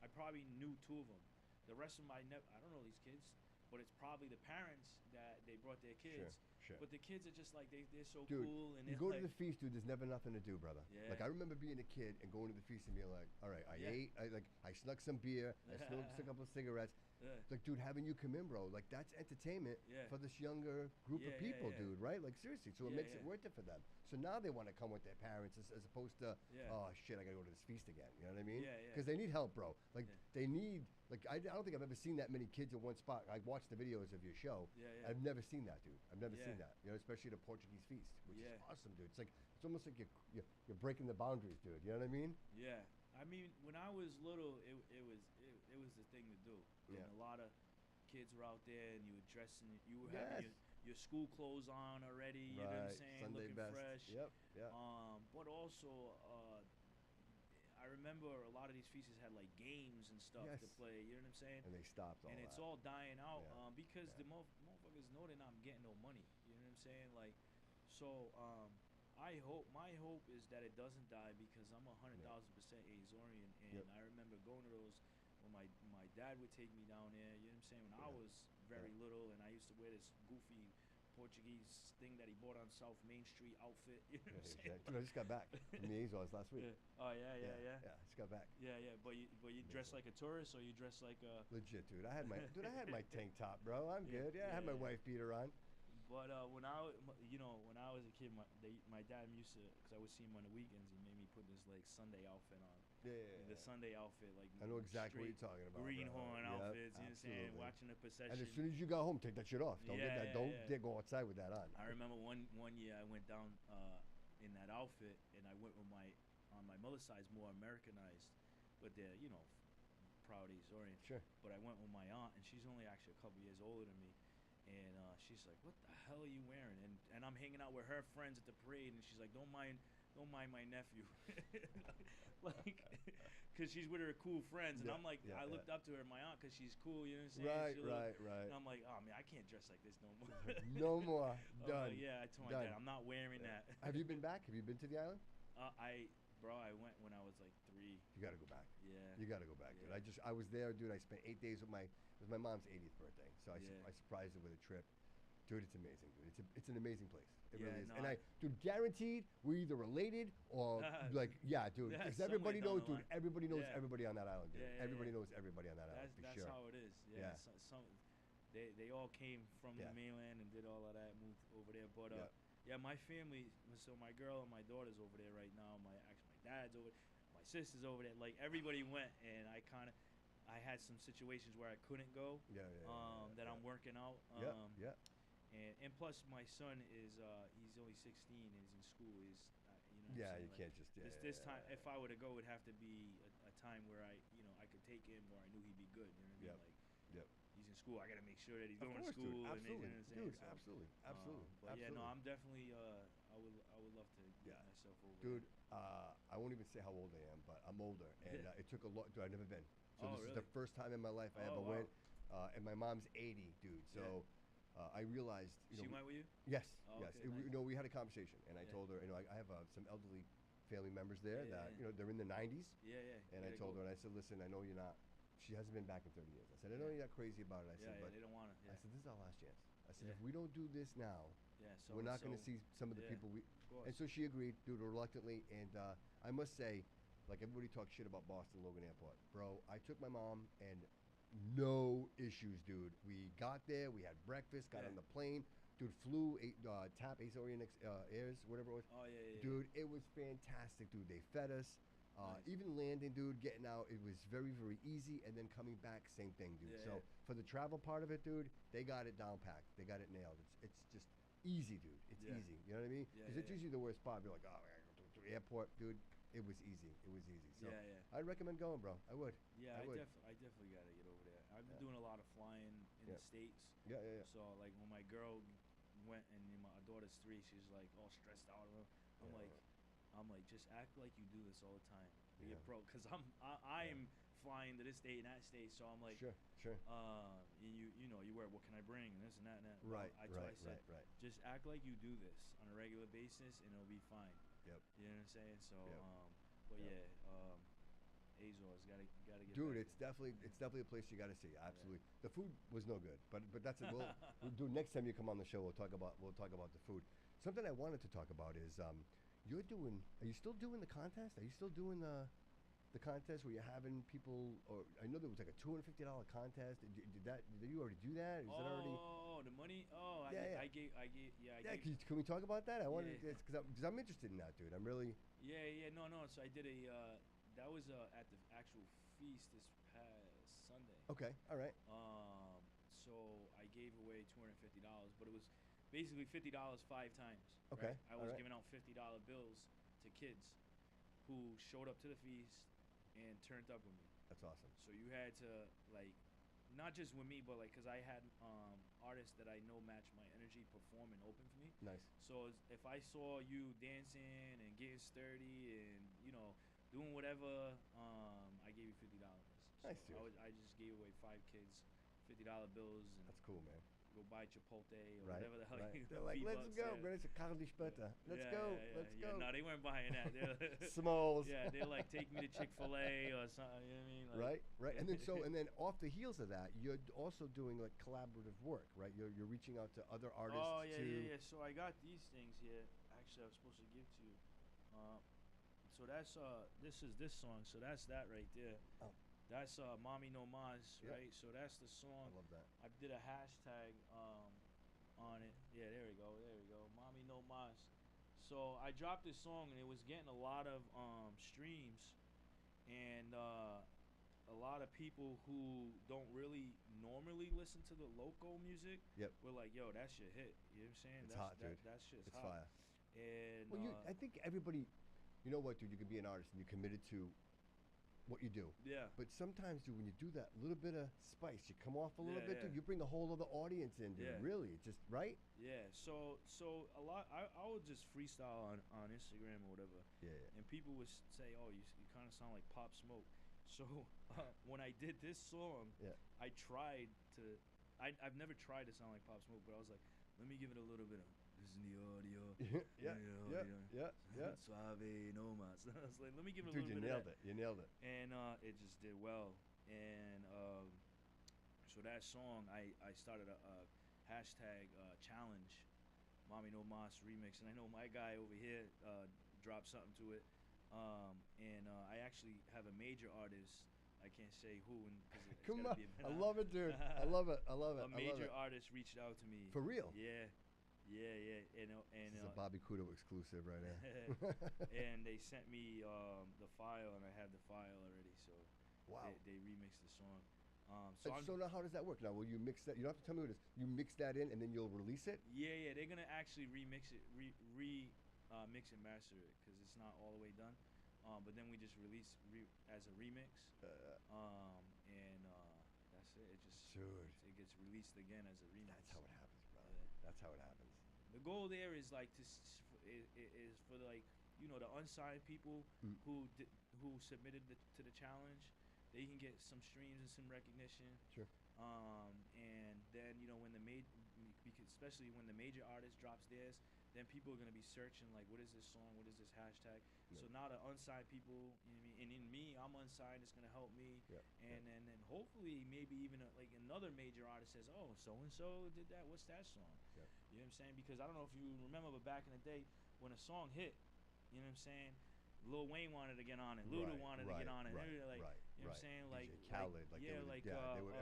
Speaker 2: I probably knew two of them. The rest of I don't know these kids, but it's probably the parents that they brought their kids.
Speaker 1: Sure.
Speaker 2: But the kids are just like they're so
Speaker 1: Dude,
Speaker 2: cool. And
Speaker 1: you
Speaker 2: they're
Speaker 1: go
Speaker 2: like,
Speaker 1: to the feast, dude. There's never nothing to do, brother.
Speaker 2: Yeah.
Speaker 1: Like I remember being a kid and going to the feast and being like, all right, I
Speaker 2: Yeah.
Speaker 1: ate. I snuck some beer. I smoked a couple of cigarettes.
Speaker 2: Yeah.
Speaker 1: Like, dude, having you come in, bro, like that's entertainment
Speaker 2: Yeah.
Speaker 1: for this younger group of
Speaker 2: Yeah,
Speaker 1: people,
Speaker 2: yeah.
Speaker 1: dude, right? Like seriously, so it
Speaker 2: Yeah,
Speaker 1: makes it
Speaker 2: yeah.
Speaker 1: worth it for them. So now they want to come with their parents as opposed to,
Speaker 2: Yeah.
Speaker 1: oh shit, I gotta go to this feast again. You know what I mean?
Speaker 2: Yeah, yeah.
Speaker 1: Because they need help, bro. Like
Speaker 2: Yeah.
Speaker 1: they need, like I don't think I've ever seen that many kids in one spot. I watched the videos of your show.
Speaker 2: Yeah, yeah.
Speaker 1: I've never seen that, dude. I've never
Speaker 2: Yeah.
Speaker 1: seen that. You know, especially the Portuguese feast, which is
Speaker 2: Yeah.
Speaker 1: awesome, dude. It's almost like you're breaking the boundaries, dude. You know what I mean?
Speaker 2: Yeah, I mean, when I was little, it was the thing to do.
Speaker 1: Yeah.
Speaker 2: And a lot of kids were out there, and you were dressing, you were
Speaker 1: Yes.
Speaker 2: having your school clothes on already. You know what I'm
Speaker 1: Right.
Speaker 2: saying?
Speaker 1: Sunday
Speaker 2: Looking
Speaker 1: best.
Speaker 2: fresh.
Speaker 1: Yep. Yeah.
Speaker 2: But also, I remember a lot of these feasts had like games and stuff to
Speaker 1: Yes.
Speaker 2: play. You know what I'm saying?
Speaker 1: And they stopped all
Speaker 2: And
Speaker 1: that.
Speaker 2: it's all dying out
Speaker 1: Yeah.
Speaker 2: because
Speaker 1: Yeah.
Speaker 2: the motherfuckers know they're not getting no money. You know what I'm saying? Like, so my hope is that it doesn't die because I'm 100,000% Azorian, and
Speaker 1: Yep.
Speaker 2: I remember going to those when my dad would take me down there. You know what I'm saying? When I
Speaker 1: Yeah.
Speaker 2: was very little, and I used to wear this goofy Portuguese thing that he bought on South Main Street outfit. You know what I'm saying?
Speaker 1: Exactly. Dude, I just got back from the Azores last week.
Speaker 2: Yeah. Oh yeah.
Speaker 1: Yeah, I just got back.
Speaker 2: Yeah. But you dress like a tourist, or you dress like a.
Speaker 1: Legit, dude. I had my tank top, bro. I'm
Speaker 2: Yeah,
Speaker 1: good. Yeah, I had my
Speaker 2: yeah.
Speaker 1: wife beater on.
Speaker 2: But when I was a kid, my dad used to, because I would see him on the weekends. He made me put this like Sunday outfit on.
Speaker 1: Yeah.
Speaker 2: The Sunday outfit, like
Speaker 1: I know exactly what
Speaker 2: straight
Speaker 1: you're talking about.
Speaker 2: greenhorn
Speaker 1: bro. Yep,
Speaker 2: outfits. You know what I'm saying?
Speaker 1: absolutely.
Speaker 2: Watching the procession.
Speaker 1: And as soon as you got home, take that shit off. Don't
Speaker 2: Yeah,
Speaker 1: get that.
Speaker 2: yeah,
Speaker 1: Don't
Speaker 2: yeah.
Speaker 1: go outside with that on.
Speaker 2: I remember one year I went down in that outfit, and I went with on my mother's side, more Americanized, but they're proud Azorian.
Speaker 1: Sure.
Speaker 2: But I went with my aunt, and she's only actually a couple years older than me. And she's like, "What the hell are you wearing?" And I'm hanging out with her friends at the parade, and she's like, "Don't mind my nephew," like, because she's with her cool friends, and
Speaker 1: Yeah,
Speaker 2: I'm like,
Speaker 1: yeah,
Speaker 2: I
Speaker 1: yeah.
Speaker 2: looked up to her, my aunt, because she's cool, you know what I'm saying?
Speaker 1: Right.
Speaker 2: And I'm like, oh man, I can't dress like this no more.
Speaker 1: No more.
Speaker 2: I'm
Speaker 1: Done.
Speaker 2: like, yeah, I told my
Speaker 1: Done.
Speaker 2: dad, I'm not wearing
Speaker 1: Yeah.
Speaker 2: that.
Speaker 1: Have you been back? Have you been to the island?
Speaker 2: I went when I was like 3.
Speaker 1: You got to go back.
Speaker 2: Yeah.
Speaker 1: You got to go back,
Speaker 2: Yeah.
Speaker 1: dude. I was there, dude. I spent 8 days with it was my mom's 80th birthday, so I
Speaker 2: Yeah.
Speaker 1: surprised her with a trip. Dude, it's amazing, dude. It's an amazing place. It
Speaker 2: Yeah,
Speaker 1: really is.
Speaker 2: no,
Speaker 1: And dude, guaranteed, we're either related or like, yeah, dude.
Speaker 2: Yeah,
Speaker 1: Because everybody
Speaker 2: somewhere
Speaker 1: knows,
Speaker 2: down
Speaker 1: dude.
Speaker 2: the line.
Speaker 1: Everybody knows
Speaker 2: Yeah.
Speaker 1: everybody on that island, dude.
Speaker 2: Yeah, yeah,
Speaker 1: Everybody
Speaker 2: yeah.
Speaker 1: knows everybody on that island, for
Speaker 2: That's
Speaker 1: sure.
Speaker 2: how it is.
Speaker 1: Yeah.
Speaker 2: Yeah. They all came from
Speaker 1: Yeah.
Speaker 2: the mainland and did all of that, moved over there. But
Speaker 1: Yeah.
Speaker 2: yeah, my family. So my girl and my daughter's over there right now. My dad's over. My sister's over there. Like everybody went, and I had some situations where I couldn't go.
Speaker 1: Yeah.
Speaker 2: That I'm working out.
Speaker 1: Yeah.
Speaker 2: And plus my son is he's only 16 and he's in school. He's you know. What
Speaker 1: Yeah,
Speaker 2: I'm
Speaker 1: you
Speaker 2: saying?
Speaker 1: can't just. Yeah,
Speaker 2: This
Speaker 1: yeah,
Speaker 2: time,
Speaker 1: yeah,
Speaker 2: if I were to go, it'd have to be a time where I could take him where I knew he'd be good. You know what I mean?
Speaker 1: Yep.
Speaker 2: Like,
Speaker 1: Yep.
Speaker 2: he's in school. I got to make sure that he's
Speaker 1: Of
Speaker 2: going
Speaker 1: course,
Speaker 2: to school.
Speaker 1: dude.
Speaker 2: And you know
Speaker 1: Absolutely,
Speaker 2: what I'm saying?
Speaker 1: dude.
Speaker 2: So,
Speaker 1: Absolutely.
Speaker 2: But yeah, no, I'm definitely. I would love to get
Speaker 1: Yeah.
Speaker 2: myself over.
Speaker 1: Dude,
Speaker 2: there.
Speaker 1: I won't even say how old I am, but I'm older, and it took a lot. Dude, I've never been. So
Speaker 2: Oh,
Speaker 1: this is
Speaker 2: really?
Speaker 1: the first time in my life I
Speaker 2: Oh,
Speaker 1: ever
Speaker 2: wow.
Speaker 1: went. And my mom's 80, dude. So I realized,
Speaker 2: She went with you?
Speaker 1: Yes,
Speaker 2: Oh,
Speaker 1: yes.
Speaker 2: okay, nice.
Speaker 1: We had a conversation, and I
Speaker 2: Yeah.
Speaker 1: told her, I have some elderly family members there
Speaker 2: Yeah,
Speaker 1: that
Speaker 2: yeah.
Speaker 1: they're in the 90s,
Speaker 2: Yeah.
Speaker 1: and I told her, and I said, listen, I know you're not. She hasn't been back in 30 years. I said, I know
Speaker 2: Yeah.
Speaker 1: you're not crazy about it. I said,
Speaker 2: Yeah,
Speaker 1: but
Speaker 2: they don't want to.
Speaker 1: I
Speaker 2: Yeah.
Speaker 1: said, this is our last chance. I said,
Speaker 2: Yeah.
Speaker 1: if we don't do this now,
Speaker 2: Yeah. So
Speaker 1: we're not going to see some of the
Speaker 2: yeah.
Speaker 1: people we.
Speaker 2: Of course.
Speaker 1: And so she agreed, dude, reluctantly. And I must say, like everybody talks shit about Boston Logan Airport, bro. I took my mom and no issues, dude. We got there, we had breakfast, got
Speaker 2: Yeah.
Speaker 1: on the plane, dude. Flew TAP Azorian Airs, whatever it was.
Speaker 2: Oh yeah.
Speaker 1: Dude, it was fantastic, dude. They fed us.
Speaker 2: Nice.
Speaker 1: Even landing, dude, getting out, it was very, very easy. And then coming back, same thing, dude.
Speaker 2: Yeah,
Speaker 1: So
Speaker 2: yeah.
Speaker 1: for the travel part of it, dude, they got it down packed. They got it nailed. It's just easy, dude. It's
Speaker 2: Yeah.
Speaker 1: easy. You know what I mean?
Speaker 2: Yeah,
Speaker 1: Because it's
Speaker 2: yeah.
Speaker 1: usually the worst part. You're like, oh, I gotta go to the airport, dude. It was easy. It was easy. So
Speaker 2: Yeah.
Speaker 1: I'd recommend going, bro. I would.
Speaker 2: Yeah,
Speaker 1: I would.
Speaker 2: I definitely got to get over there. I've been
Speaker 1: Yeah.
Speaker 2: doing a lot of flying in
Speaker 1: Yeah.
Speaker 2: the States.
Speaker 1: Yeah.
Speaker 2: So like when my girl went and my daughter's 3, she's like all stressed out. I'm
Speaker 1: Yeah.
Speaker 2: like, just act like you do this all the time. Be
Speaker 1: Yeah.
Speaker 2: a pro, because I am flying to this state and that state. So I'm like,
Speaker 1: Sure.
Speaker 2: you and you know you wear what can I bring and this and that and that.
Speaker 1: Right,
Speaker 2: I
Speaker 1: right,
Speaker 2: said,
Speaker 1: right.
Speaker 2: just act like you do this on a regular basis and it'll be fine.
Speaker 1: Yep.
Speaker 2: You know what I'm saying? So
Speaker 1: Yep.
Speaker 2: but
Speaker 1: Yep.
Speaker 2: Azores gotta get
Speaker 1: Dude,
Speaker 2: back
Speaker 1: it's
Speaker 2: there.
Speaker 1: definitely a place you got to see. Absolutely. The food was no good, but that's it. We'll do next time you come on the show. We'll talk about the food. Something I wanted to talk about is you're doing. Are you still doing the contest? Are you still doing the contest where you're having people? Or I know there was like a $250 contest. Did you already do that? Is that already?
Speaker 2: Oh, the money. Oh,
Speaker 1: Yeah,
Speaker 2: I gave.
Speaker 1: Yeah,
Speaker 2: gave,
Speaker 1: can we talk about that? I wanted
Speaker 2: Yeah.
Speaker 1: because I'm interested in that, dude. I'm really.
Speaker 2: Yeah. No. So I did that was at the actual feast this past Sunday.
Speaker 1: Okay. All right.
Speaker 2: So I gave away $250, but it was basically $50 5 times.
Speaker 1: Okay.
Speaker 2: Right? I was
Speaker 1: all right.
Speaker 2: giving out $50 bills to kids who showed up to the feast and turned up with me.
Speaker 1: That's awesome.
Speaker 2: So you had to like, not just with me, but like, cause I had artists that I know match my energy perform and open for me.
Speaker 1: Nice.
Speaker 2: So if I saw you dancing and getting sturdy and doing whatever, I gave you $50.
Speaker 1: Nice,
Speaker 2: So
Speaker 1: dude.
Speaker 2: I just gave away 5 kids $50 bills and
Speaker 1: That's cool, man.
Speaker 2: go buy Chipotle or
Speaker 1: Right.
Speaker 2: whatever the hell.
Speaker 1: Right.
Speaker 2: You
Speaker 1: They're like, let's
Speaker 2: V-Bucks,
Speaker 1: go.
Speaker 2: yeah.
Speaker 1: But it's a Carl Später. Let's go. Let's go.
Speaker 2: No, they weren't buying that.
Speaker 1: Smalls.
Speaker 2: Yeah, they're like, take me to Chick-fil-A or something. You know what I mean? Like,
Speaker 1: Right. And then off the heels of that, you're also doing like collaborative work, right? You're reaching out to other artists.
Speaker 2: Oh yeah. So I got these things here. Actually, I was supposed to give to you. So that's this song. So that's that right there.
Speaker 1: Oh.
Speaker 2: That's Mommy No Mas,
Speaker 1: Yep.
Speaker 2: right? So that's the song.
Speaker 1: I love that.
Speaker 2: I did a hashtag on it. Yeah, there we go. Mommy No Mas. So I dropped this song and it was getting a lot of streams, and a lot of people who don't really normally listen to the local music
Speaker 1: Yep.
Speaker 2: were like, "Yo, that's your hit." You know what I'm saying?
Speaker 1: It's hot, dude.
Speaker 2: That shit's
Speaker 1: It's
Speaker 2: hot.
Speaker 1: fire.
Speaker 2: And
Speaker 1: Well, I think everybody, you know what, dude? You can be an artist and you're committed to what you do.
Speaker 2: yeah.
Speaker 1: But sometimes, dude, when you do that little bit of spice, you come off a little
Speaker 2: Yeah,
Speaker 1: bit,
Speaker 2: yeah.
Speaker 1: dude. You bring a whole other audience in, dude.
Speaker 2: Yeah.
Speaker 1: Really, it's just right.
Speaker 2: Yeah, so a lot. I would just freestyle on Instagram or whatever,
Speaker 1: Yeah.
Speaker 2: and people would say, "Oh, you kind of sound like Pop Smoke." So when I did this song,
Speaker 1: Yeah.
Speaker 2: I tried to. I've never tried to sound like Pop Smoke, but I was like, let me give it a little bit of this is the audio.
Speaker 1: Yeah.
Speaker 2: Suave no mas. I was like, let me give it a
Speaker 1: Dude,
Speaker 2: little
Speaker 1: you
Speaker 2: bit
Speaker 1: nailed
Speaker 2: of that.
Speaker 1: it. You nailed it.
Speaker 2: And it just did well. And so that song, I started a hashtag challenge, Mommy No Mas remix, and I know my guy over here dropped something to it. And I actually have a major artist. I can't say who, and it's
Speaker 1: Come
Speaker 2: gotta
Speaker 1: on,
Speaker 2: be
Speaker 1: I love it, dude. I love it.
Speaker 2: A major artist reached out to me.
Speaker 1: For real?
Speaker 2: Yeah. And
Speaker 1: This is a Bobby Couto exclusive right now.
Speaker 2: and they sent me the file, and I have the file already. So
Speaker 1: Wow.
Speaker 2: they remixed the song.
Speaker 1: So now, how does that work? Now, will you mix that? You don't have to tell me what it is. You mix that in, and then you'll release it.
Speaker 2: Yeah, they're gonna actually remix it, mix and master it, because it's not all the way done. But then we just release as a remix, and that's it. It gets released again as a remix.
Speaker 1: That's how it happens, brother.
Speaker 2: Yeah.
Speaker 1: That's how it happens.
Speaker 2: The goal there is like is for like the unsigned people
Speaker 1: Mm.
Speaker 2: who submitted to the challenge. They can get some streams and some recognition.
Speaker 1: Sure.
Speaker 2: And then because especially when the major artist drops theirs, then people are gonna be searching like, what is this song? What is this hashtag?
Speaker 1: Yeah.
Speaker 2: So now the unsigned people, you know what I mean? And in me, I'm unsigned. It's gonna help me.
Speaker 1: Yeah.
Speaker 2: And then hopefully maybe even like another major artist says, oh, so and so did that. What's that song?
Speaker 1: Yeah.
Speaker 2: You know what I'm saying? Because I don't know if you remember, but back in the day when a song hit, you know what I'm saying? Lil Wayne wanted to get on it. Luda wanted to get on it.
Speaker 1: Right.
Speaker 2: You know what I'm saying?
Speaker 1: DJ Khaled,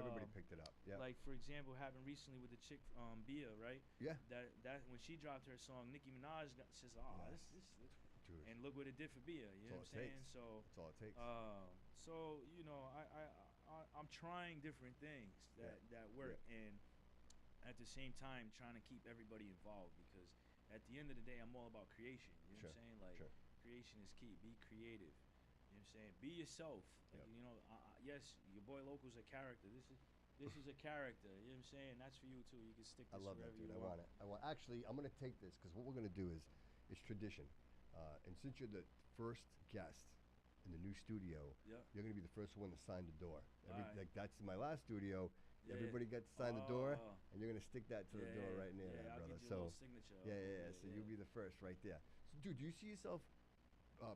Speaker 1: everybody picked it up. Yeah.
Speaker 2: Like for example, happened recently with the chick Bia, right?
Speaker 1: Yeah.
Speaker 2: That when she dropped her song, Nicki Minaj says, "Oh,
Speaker 1: Yes.
Speaker 2: this,"
Speaker 1: Dude.
Speaker 2: and look what it did for Bia. You know what I'm saying? So
Speaker 1: that's all it takes.
Speaker 2: so I'm trying different things that work, and at the same time trying to keep everybody involved, because at the end of the day, I'm all about creation. You know what I'm saying? Like creation is key. Be creative. You know what I'm saying? Be yourself. Like, yes, your boy Local's a character. This is a character. You know what I'm saying? That's for you too. You can stick this
Speaker 1: I love
Speaker 2: wherever
Speaker 1: that, dude.
Speaker 2: you
Speaker 1: I want it. Actually, I'm gonna take this, because what we're gonna do is it's tradition. And since you're the first guest in the new studio,
Speaker 2: Yeah.
Speaker 1: you're gonna be the first one to sign the door.
Speaker 2: Alright.
Speaker 1: Like that's my last studio.
Speaker 2: Yeah.
Speaker 1: Everybody gets to sign the door,
Speaker 2: Oh.
Speaker 1: and you're gonna stick that to the door right near
Speaker 2: Yeah,
Speaker 1: that,
Speaker 2: I'll
Speaker 1: brother.
Speaker 2: get you a
Speaker 1: So
Speaker 2: little signature.
Speaker 1: yeah. So you'll be the first right there. So, dude, do you see yourself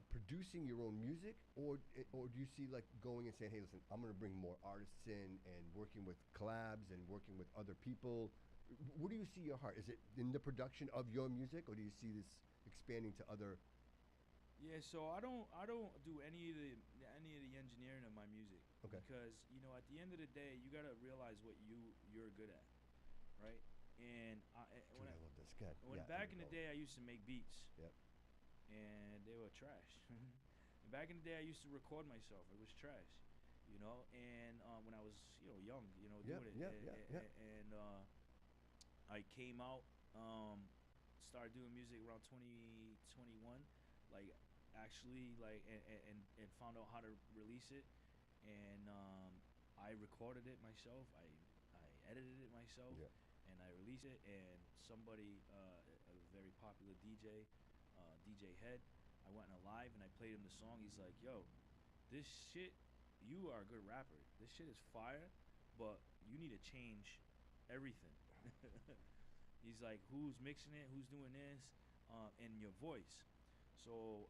Speaker 1: producing your own music, or do you see like going and saying, hey, listen, I'm gonna bring more artists in and working with collabs and working with other people? Where do you see your heart? Is it in the production of your music, or do you see this expanding to other?
Speaker 2: Yeah, so I don't do any of the engineering of my music.
Speaker 1: Okay.
Speaker 2: Because at the end of the day, you gotta realize what you're good at, right? And
Speaker 1: Dude, I love this. Good.
Speaker 2: back in the day, I used to make beats.
Speaker 1: Yep.
Speaker 2: And they were trash. And back in the day, I used to record myself. It was trash, And when I was young, doing it. And I came out, started doing music around 2021, like actually like and found out how to release it, and I recorded it myself. I edited it myself, and I released it. And somebody, a very popular DJ, DJ Head, I went on a live and I played him the song. He's like, "Yo, this shit, you are a good rapper. This shit is fire, but you need to change everything." He's like, "Who's mixing it? Who's doing this? And your voice." So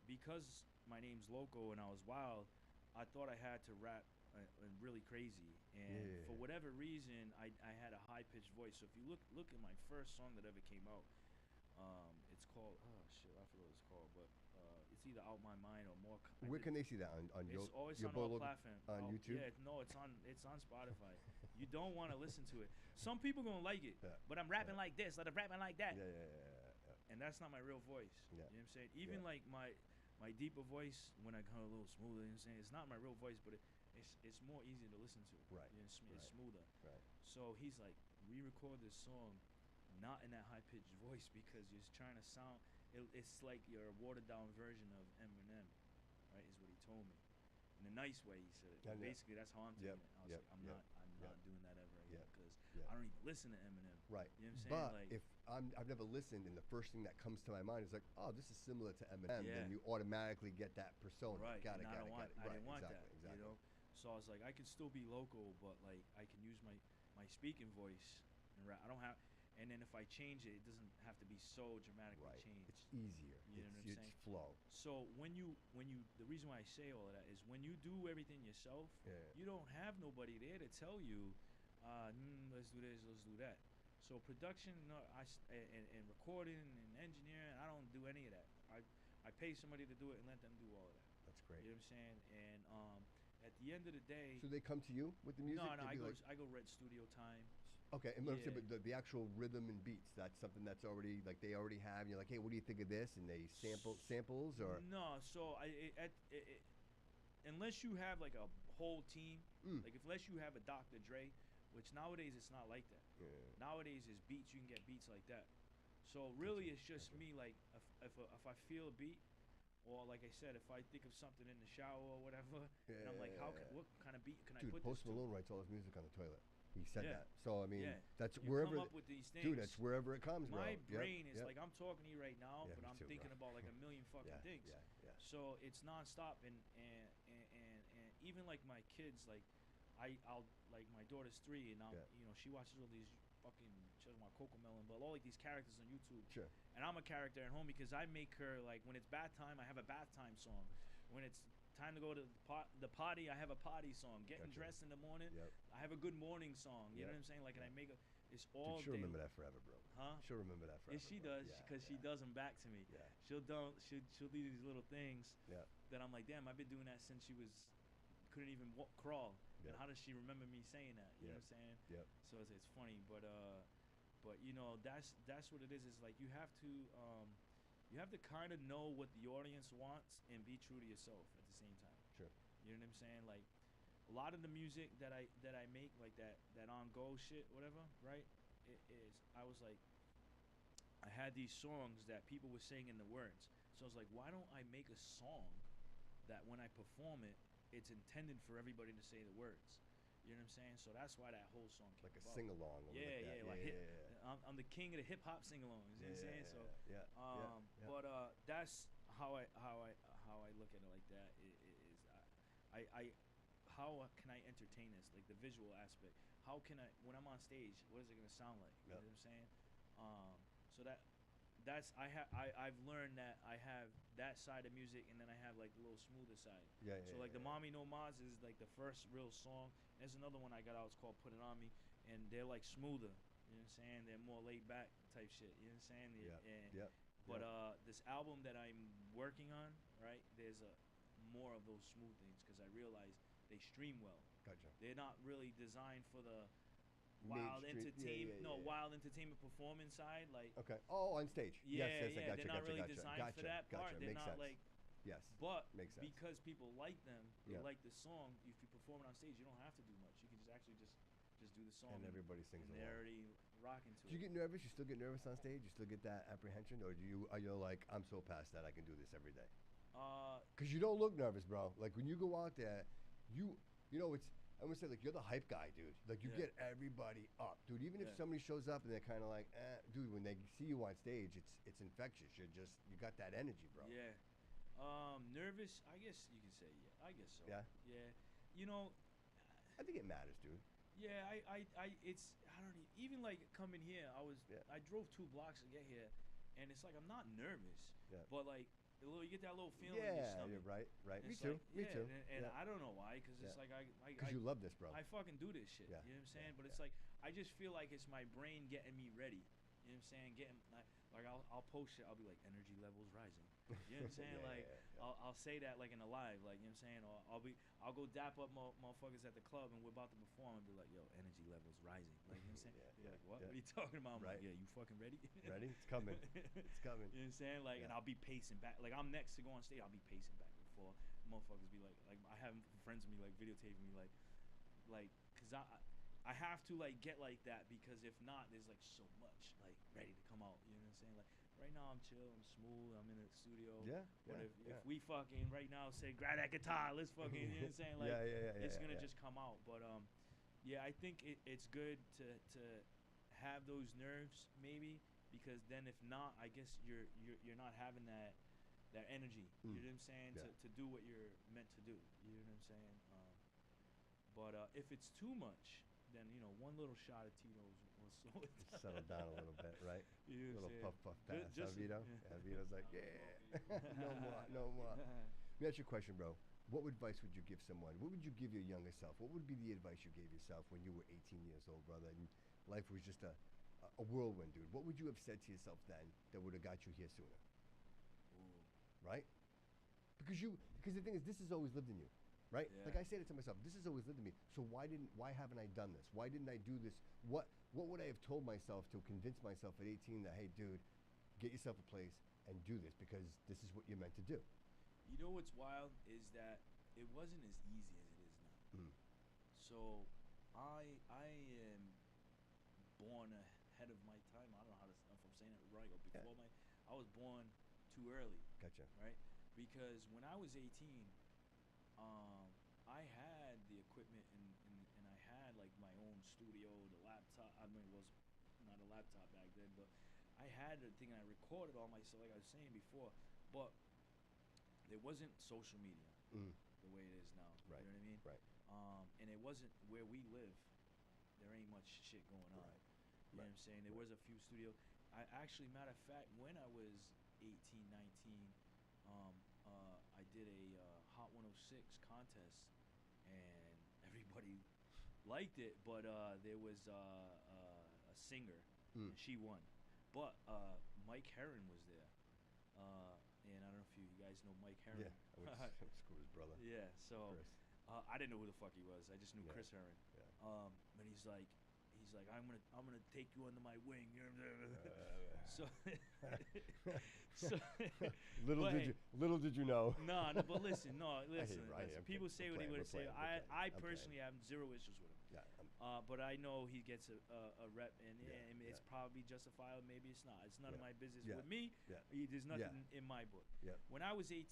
Speaker 2: because my name's Loco and I was wild, I thought I had to rap and really crazy. And for whatever reason, I had a high pitched voice. So if you look at my first song that ever came out, it's called I forget what it's called, but it's either Out My Mind or More.
Speaker 1: Where can they see that on your?
Speaker 2: It's always
Speaker 1: your
Speaker 2: on all platforms.
Speaker 1: On YouTube.
Speaker 2: Yeah, no, it's on Spotify. You don't want to listen to it. Some people gonna like it, but I'm rapping like this, like I'm rapping like that. And that's not my real voice.
Speaker 1: Yeah.
Speaker 2: You know what I'm saying? Even like my deeper voice, when I come a little smoother, you know what I'm saying? It's not my real voice, but it's more easy to listen to.
Speaker 1: Right.
Speaker 2: It's smoother.
Speaker 1: Right.
Speaker 2: So he's like, re-record this song, not in that high pitched voice because you're trying to sound. It's like your watered down version of Eminem, right? Is what he told me. In a nice way, he said it. Basically, that's how I'm taking it. I was like, I'm not doing that ever again because I don't even listen to Eminem.
Speaker 1: Right.
Speaker 2: You know what I'm saying?
Speaker 1: But if I've never listened, and the first thing that comes to my mind is like, oh, this is similar to Eminem, then you automatically get that persona.
Speaker 2: Right.
Speaker 1: Got it.
Speaker 2: I didn't want
Speaker 1: Exactly.
Speaker 2: that. So I was like, I can still be local, but like I can use my speaking voice and rap. I don't have. And then if I change it, it doesn't have to be so dramatically changed.
Speaker 1: It's easier.
Speaker 2: You know what I'm saying?
Speaker 1: It's flow.
Speaker 2: So the reason why I say all of that is when you do everything yourself, you don't have nobody there to tell you, let's do this, let's do that. So production, and recording and engineering, I don't do any of that. I pay somebody to do it and let them do all of that.
Speaker 1: That's great.
Speaker 2: You know what I'm saying? And at the end of the day,
Speaker 1: so they come to you with the music?
Speaker 2: No, I go rent studio time.
Speaker 1: Okay, and but the actual rhythm and beats, that's something that's already, like, they already have, and you're like, hey, what do you think of this? And they samples, or?
Speaker 2: No, so unless you have, like, a whole team, like, unless you have a Dr. Dre, which nowadays it's not like that.
Speaker 1: Yeah.
Speaker 2: Nowadays it's beats, you can get beats like that. So really it's just me, like, if I feel a beat, or like I said, if I think of something in the shower or whatever, and I'm like, what kind of beat can I put this
Speaker 1: Post
Speaker 2: to?
Speaker 1: Malone writes all his music on the toilet. He said that. So, I mean, that's
Speaker 2: you
Speaker 1: wherever.
Speaker 2: come up with these things.
Speaker 1: Dude, that's wherever it comes,
Speaker 2: My brain is like, I'm talking to you right now, but I'm thinking
Speaker 1: bro.
Speaker 2: about like a million fucking things.
Speaker 1: Yeah.
Speaker 2: So it's nonstop, and even like my kids, like I'll like my daughter's 3, and she watches all these fucking Cocomelon, but all like these characters on YouTube.
Speaker 1: Sure.
Speaker 2: And I'm a character at home because I make her, like, when it's bath time, I have a bath time song. When it's time to go to the potty, I have a potty song. Getting dressed in the morning, I have a good morning song. You know what I'm saying? Like, and I make it's all.
Speaker 1: Dude, she'll remember that forever, bro.
Speaker 2: Huh?
Speaker 1: She'll remember that forever.
Speaker 2: Yeah, she does, because she does them back to me.
Speaker 1: Yeah.
Speaker 2: She'll do these little things.
Speaker 1: Yeah.
Speaker 2: That I'm like, damn, I've been doing that since she couldn't even crawl.
Speaker 1: Yeah.
Speaker 2: And how does she remember me saying that? You know what I'm saying?
Speaker 1: Yep.
Speaker 2: So it's funny, but that's what it is. It's like you have to kind of know what the audience wants and be true to yourself at the same time.
Speaker 1: Sure.
Speaker 2: You know what I'm saying? Like, a lot of the music that I make, like that on go shit, whatever, right? I was like, I had these songs that people were singing the words. So I was like, why don't I make a song that when I perform it, it's intended for everybody to say the words. You know what I'm saying? So that's why that whole song came
Speaker 1: like a
Speaker 2: about.
Speaker 1: sing-along.
Speaker 2: I'm the king of the hip-hop sing-alongs. You know what I'm saying? So, but that's how I look at it like that. can I entertain this? Like the visual aspect. How can I, when I'm on stage, what is it gonna sound like? You know what I'm saying? So I've learned that I have that side of music, and then I have like the little smoother side. So like the Mommy No Mas is like the first real song. There's another one I got out. It's called Put It On Me, and they're like smoother. You know what I'm saying? They're more laid back type shit. You know what I'm saying? But this album that I'm working on, right? There's more of those smooth things because I realize they stream well.
Speaker 1: Gotcha.
Speaker 2: They're not really designed for the wild entertainment. Wild entertainment performance side. Like
Speaker 1: okay. Oh, on stage. Yes, I gotcha.
Speaker 2: They're not really designed for that part. They're
Speaker 1: Makes
Speaker 2: not
Speaker 1: sense.
Speaker 2: like.
Speaker 1: Yes.
Speaker 2: But
Speaker 1: makes sense.
Speaker 2: because people like them, they like the song. If you perform it on stage, you don't have to do much. You can just actually just do the song.
Speaker 1: And everybody sings along.
Speaker 2: They're already rocking to it.
Speaker 1: Do you get nervous? You still get nervous on stage? You still get that apprehension, or are you like, I'm so past that, I can do this every day? Because you don't look nervous, bro. Like when you go out there, you know it's. I'm gonna say like you're the hype guy, dude. Like you get everybody up, dude. Even if somebody shows up and they're kind of like, dude, when they see you on stage, it's infectious. You got that energy, bro.
Speaker 2: Yeah. Nervous? I guess you can say I guess so.
Speaker 1: Yeah.
Speaker 2: Yeah. You know.
Speaker 1: I think it matters, dude.
Speaker 2: Yeah, I don't even like coming here. I drove 2 blocks to get here, and it's like I'm not nervous, but like you get that little feeling in your stomach.
Speaker 1: Yeah, right. Me
Speaker 2: too.
Speaker 1: Me too.
Speaker 2: And I don't know why, because it's like
Speaker 1: because you love this, bro.
Speaker 2: I fucking do this shit. You know what I'm saying? But it's like I just feel like it's my brain getting me ready. You know what I'm saying? Getting like I'll post shit. I'll be like energy levels rising. You know what I'm saying? I'll say that like in a live, like you know what I'm saying? Or I'll go dap up motherfuckers at the club and we're about to perform and be like, yo, energy levels rising. Like you know what I'm saying? They're like, what? What are you talking about? I'm like, yeah, you fucking ready?
Speaker 1: Ready? It's coming. It's coming.
Speaker 2: You know what I'm saying? Like, and I'll be pacing back. Like I'm next to go on stage. I'll be pacing back and forth. Motherfuckers be like I have friends of me like videotaping me cause I have to like get like that because if not, there's like so much like ready to come out. You know what I'm saying? Like right now I'm chill, I'm smooth, I'm in the studio. But if we fucking right now say grab that guitar, let's fucking you know what I'm saying? Like it's gonna just come out. But I think it's good to have those nerves maybe because then if not, I guess you're not having that energy. You know what I'm saying? To do what you're meant to do. You know what I'm saying? But if it's too much, then one little shot of Tito's will slow it down.
Speaker 1: Settle down a little bit, right?
Speaker 2: You know
Speaker 1: a little puff pass.
Speaker 2: Just
Speaker 1: Vito? Yeah, Vito's like, no more. Let me ask you a question, bro. What advice would you give someone? What would you give your younger self? What would be the advice you gave yourself when you were 18 years old, brother, and life was just a whirlwind, dude? What would you have said to yourself then that would have got you here sooner?
Speaker 2: Ooh.
Speaker 1: Right? Because the thing is, this has always lived in you. Right?
Speaker 2: Yeah.
Speaker 1: Like I say it to myself, this has always lived in me. So why haven't I done this? Why didn't I do this? What would I have told myself to convince myself at 18 that, hey, dude, get yourself a place and do this because this is what you're meant to do?
Speaker 2: You know what's wild is that it wasn't as easy as it is now. So I am born ahead of my time. I don't know if I'm saying it right or before I was born too early.
Speaker 1: Gotcha.
Speaker 2: Right? Because when I was 18, I had the equipment and I had like my own studio, the laptop. I mean, it was not a laptop back then, but I had the thing and I recorded all my stuff, like I was saying before. But there wasn't social media the way it is now.
Speaker 1: Right.
Speaker 2: You know what I mean?
Speaker 1: Right.
Speaker 2: And it wasn't where we live. There ain't much shit going on.
Speaker 1: Right.
Speaker 2: You know what I'm saying? There was a few studios. I actually, matter of fact, when I was 18, 19, I did a Hot 106 contest, and everybody liked it, but there was a singer, and she won. But Mike Herron was there, and I don't know if you guys know Mike Herron.
Speaker 1: Yeah, I went to school with his brother.
Speaker 2: Yeah, so I didn't know who the fuck he was. I just knew Chris Herron.
Speaker 1: Yeah.
Speaker 2: But he's like, I'm gonna take you under my wing. So
Speaker 1: little did you know.
Speaker 2: No, but listen. People say what they would say. I
Speaker 1: I'm
Speaker 2: personally have zero issues with him.
Speaker 1: Yeah.
Speaker 2: But I know he gets a rep, and it's probably justifiable. Maybe it's not. It's none of my business. With me, there's nothing in my book.
Speaker 1: Yeah.
Speaker 2: When I was 18,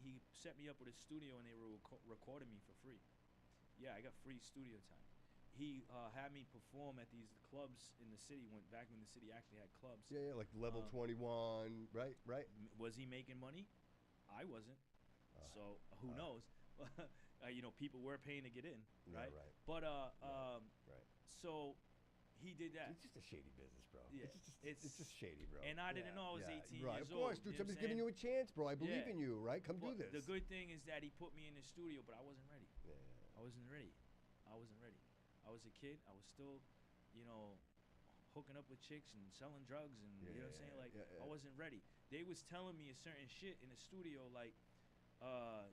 Speaker 2: he set me up with a studio, and they were recording me for free. Yeah, I got free studio time. He had me perform at these clubs in the city when the city actually had clubs.
Speaker 1: Yeah, like Level 21, right.
Speaker 2: Was he making money? I wasn't. So who knows? people were paying to get in, right?
Speaker 1: Right.
Speaker 2: But
Speaker 1: Right.
Speaker 2: so he did that.
Speaker 1: It's just a shady business, bro.
Speaker 2: Yeah,
Speaker 1: It's just shady, bro.
Speaker 2: And I didn't know I was 18
Speaker 1: right.
Speaker 2: years
Speaker 1: Of course,
Speaker 2: old.
Speaker 1: dude.
Speaker 2: You know
Speaker 1: Somebody's
Speaker 2: what I'm
Speaker 1: giving you a chance, bro. I believe
Speaker 2: Yeah.
Speaker 1: in you, right? Come do
Speaker 2: But
Speaker 1: this.
Speaker 2: the good thing is that he put me in the studio, but I wasn't ready.
Speaker 1: Yeah.
Speaker 2: I wasn't ready. I wasn't ready. I was a kid. I was still, hooking up with chicks and selling drugs and you know what I'm saying? Like I wasn't ready. They was telling me a certain shit in the studio, like,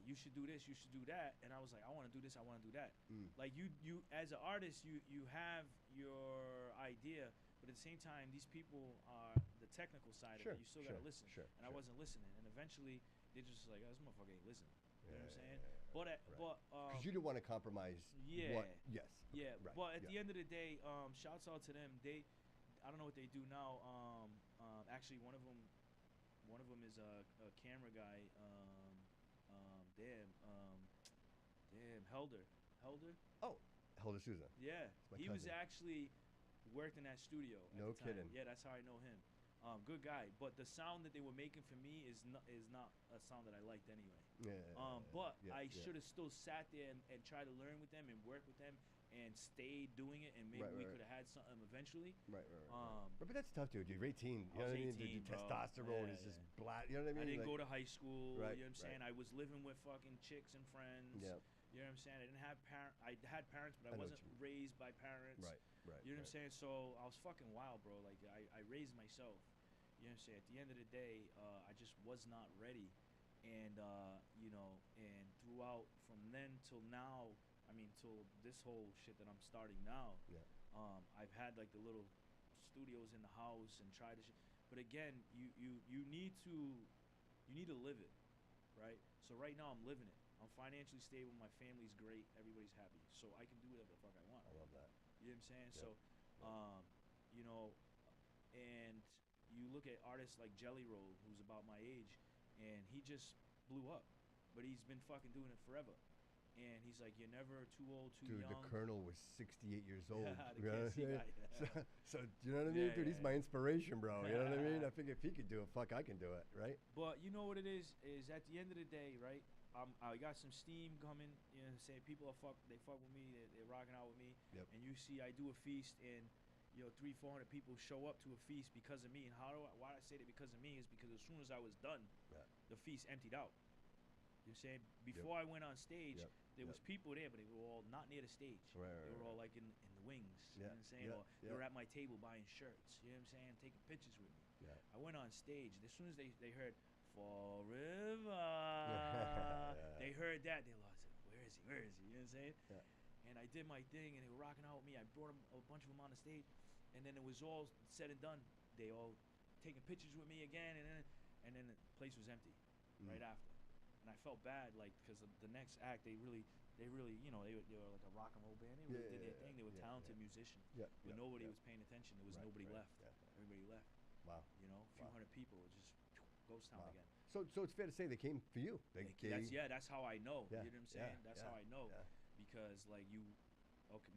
Speaker 2: you should do this, you should do that, and I was like, I want to do this, I want to do that. Like you as an artist, you have your idea, but at the same time, these people are the technical side of it. You still gotta listen. And I wasn't listening, and eventually they're just like, oh, this motherfucker ain't listening. You know what I'm saying? But
Speaker 1: because you didn't want to compromise.
Speaker 2: Yeah.
Speaker 1: Yes.
Speaker 2: Yeah.
Speaker 1: Right.
Speaker 2: But at the end of the day, shouts out to them. I don't know what they do now. Actually, one of them is a camera guy. Helder.
Speaker 1: Oh, Helder Souza.
Speaker 2: Yeah, he was actually worked in that studio.
Speaker 1: No kidding.
Speaker 2: Yeah, that's how I know him. Good guy, but the sound that they were making for me is not a sound that I liked anyway. But I should have still sat there and tried to learn with them and work with them and stayed doing it, and maybe we could have had something eventually.
Speaker 1: Right. But that's tough, dude. You're 18. You know what I mean? The testosterone is just black. You know what I mean?
Speaker 2: I didn't go to high school.
Speaker 1: Right,
Speaker 2: you know what I'm saying? I was living with fucking chicks and friends.
Speaker 1: Yeah.
Speaker 2: You know what I'm saying? I didn't have parents. I had parents, but I wasn't raised by parents.
Speaker 1: Right.
Speaker 2: You know what I'm saying? So I was fucking wild, bro. Like I raised myself. You know what I'm saying? At the end of the day, I just was not ready, and and throughout from then till now, till this whole shit that I'm starting now.
Speaker 1: Yeah.
Speaker 2: I've had like the little studios in the house and tried to, but again, you need to live it, right? So right now I'm living it. I'm financially stable. My family's great. Everybody's happy. So I can do whatever the fuck I want.
Speaker 1: I love that.
Speaker 2: You know what I'm saying?
Speaker 1: Yep.
Speaker 2: So, and you look at artists like Jelly Roll, who's about my age, and he just blew up. But he's been fucking doing it forever. And he's like, you're never too old, too young.
Speaker 1: Dude, the Colonel was 68 years old.
Speaker 2: The KC guy.
Speaker 1: So, you know what I mean? Dude, he's my inspiration, bro. You know what I mean? I think if he could do it, fuck, I can do it, right?
Speaker 2: But you know what it is at the end of the day, right? I got some steam coming. You know what I'm saying? People they fuck with me. They're rocking out with me.
Speaker 1: Yep.
Speaker 2: And you see, I do a feast, and 300-400 people show up to a feast because of me. And why I say that because of me is because as soon as I was done, the feast emptied out. You know what I'm saying? Before I went on stage, there was people there, but they were all not near the stage. They were all like in the wings. You know what I'm saying? Or they were at my table buying shirts. You know what I'm saying? Taking pictures with me. I went on stage. As soon as they heard Forever, they heard that. They lost it. Where is he? Where is he? You know what I'm saying? And I did my thing, and they were rocking out with me. I brought a bunch of them on the stage, and then it was all said and done. They all taking pictures with me again, and then the place was empty right after. And I felt bad, like, because the next act, they really, they were like a rock and roll band. They really did their thing. They were talented musicians. But nobody was paying attention. There was nobody left. Everybody left.
Speaker 1: Wow.
Speaker 2: A few hundred people were just ghost town again.
Speaker 1: So it's fair to say they came for you.
Speaker 2: That's how I know. You know what I'm saying? That's how I know.
Speaker 1: Yeah.
Speaker 2: Because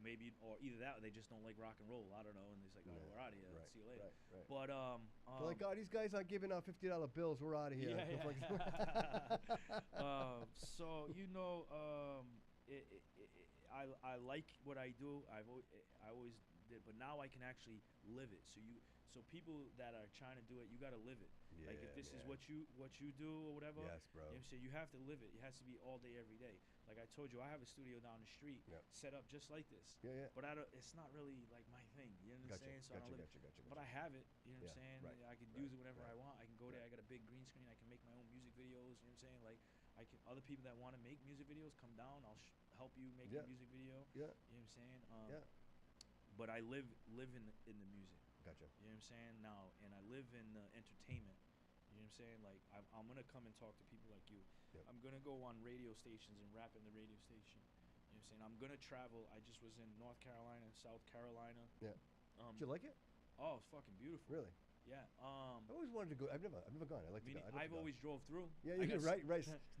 Speaker 2: maybe, or either that or they just don't like rock and roll. I don't know. And it's like, oh, we're out of here. See you later.
Speaker 1: Right.
Speaker 2: But
Speaker 1: they're like, oh, these guys aren't giving out $50 bills. We're out of here.
Speaker 2: So I like what I do. I always did, but now I can actually live it. So people that are trying to do it, you got to live it. Like if this is what you do or whatever,
Speaker 1: yes, bro.
Speaker 2: You know what I'm saying? You have to live it. It has to be all day, every day. Like I told you, I have a studio down the street set up just like this. But it's not really like my thing. You know what I'm saying? So
Speaker 1: Gotcha.
Speaker 2: But I have it. You know what I'm saying?
Speaker 1: Right.
Speaker 2: I can use it whenever I want. I can go there. I got a big green screen. I can make my own music videos. You know what I'm saying? Like other people that want to make music videos, come down. I'll help you make a music video. You know what I'm saying? But I live in the music.
Speaker 1: Gotcha.
Speaker 2: You know what I'm saying? Now, and I live in entertainment. You know what I'm saying? Like, I'm going to come and talk to people like you. I'm going to go on radio stations and rap in the radio station. You know what I'm saying? I'm going to travel. I just was in North Carolina, South Carolina.
Speaker 1: Yeah. Did you like it?
Speaker 2: Oh, it's fucking beautiful.
Speaker 1: Really?
Speaker 2: Yeah.
Speaker 1: I always wanted to go. I've never gone. I'd like to go.
Speaker 2: I've always drove through.
Speaker 1: Yeah, you're right.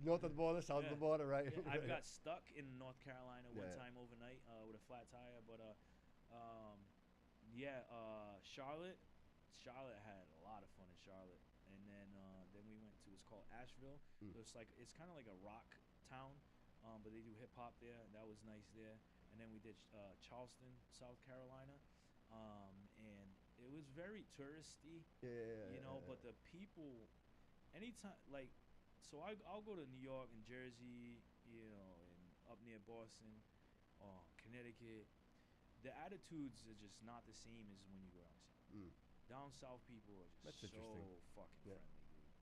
Speaker 1: North of the border, south of the border, right?
Speaker 2: Yeah, I've got stuck in North Carolina one time overnight with a flat tire, but Charlotte had a lot of fun in Charlotte, and then we went to, it's called Asheville. So it's kind of like a rock town. but they do hip hop there. That was nice there. And then we did Charleston, South Carolina, and it was very touristy, you know. But the people, anytime like, so I'll go to New York and Jersey, you know, and up near Boston, Connecticut. The attitudes are just not the same as when you go down south. Down south people are just so fucking friendly, dude.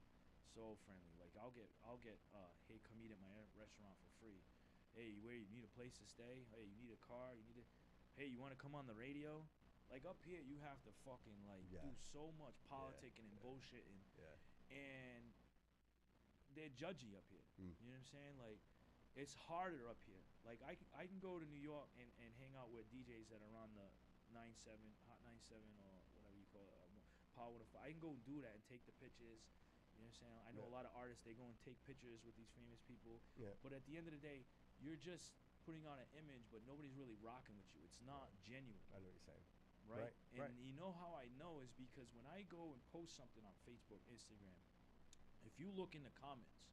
Speaker 2: So friendly. Like I'll get hey, come eat at my restaurant for free. Hey, where you need a place to stay? Hey, you need a car? Hey, you want to come on the radio? Like up here, you have to fucking like do so much politicking and bullshitting, and they're judgy up here. You know what I'm saying? Like it's harder up here. Like I can go to New York and hang out with DJs that are on the 97 Hot 97 or whatever you call it, Power 105. I can go and do that and take the pictures. You know what I'm saying? I know a lot of artists, they go and take pictures with these famous people. But at the end of the day, you're just putting on an image, but nobody's really rocking with you. It's not genuine.
Speaker 1: I know what you're saying.
Speaker 2: Right? And you know how I know is because when I go and post something on Facebook, Instagram, if you look in the comments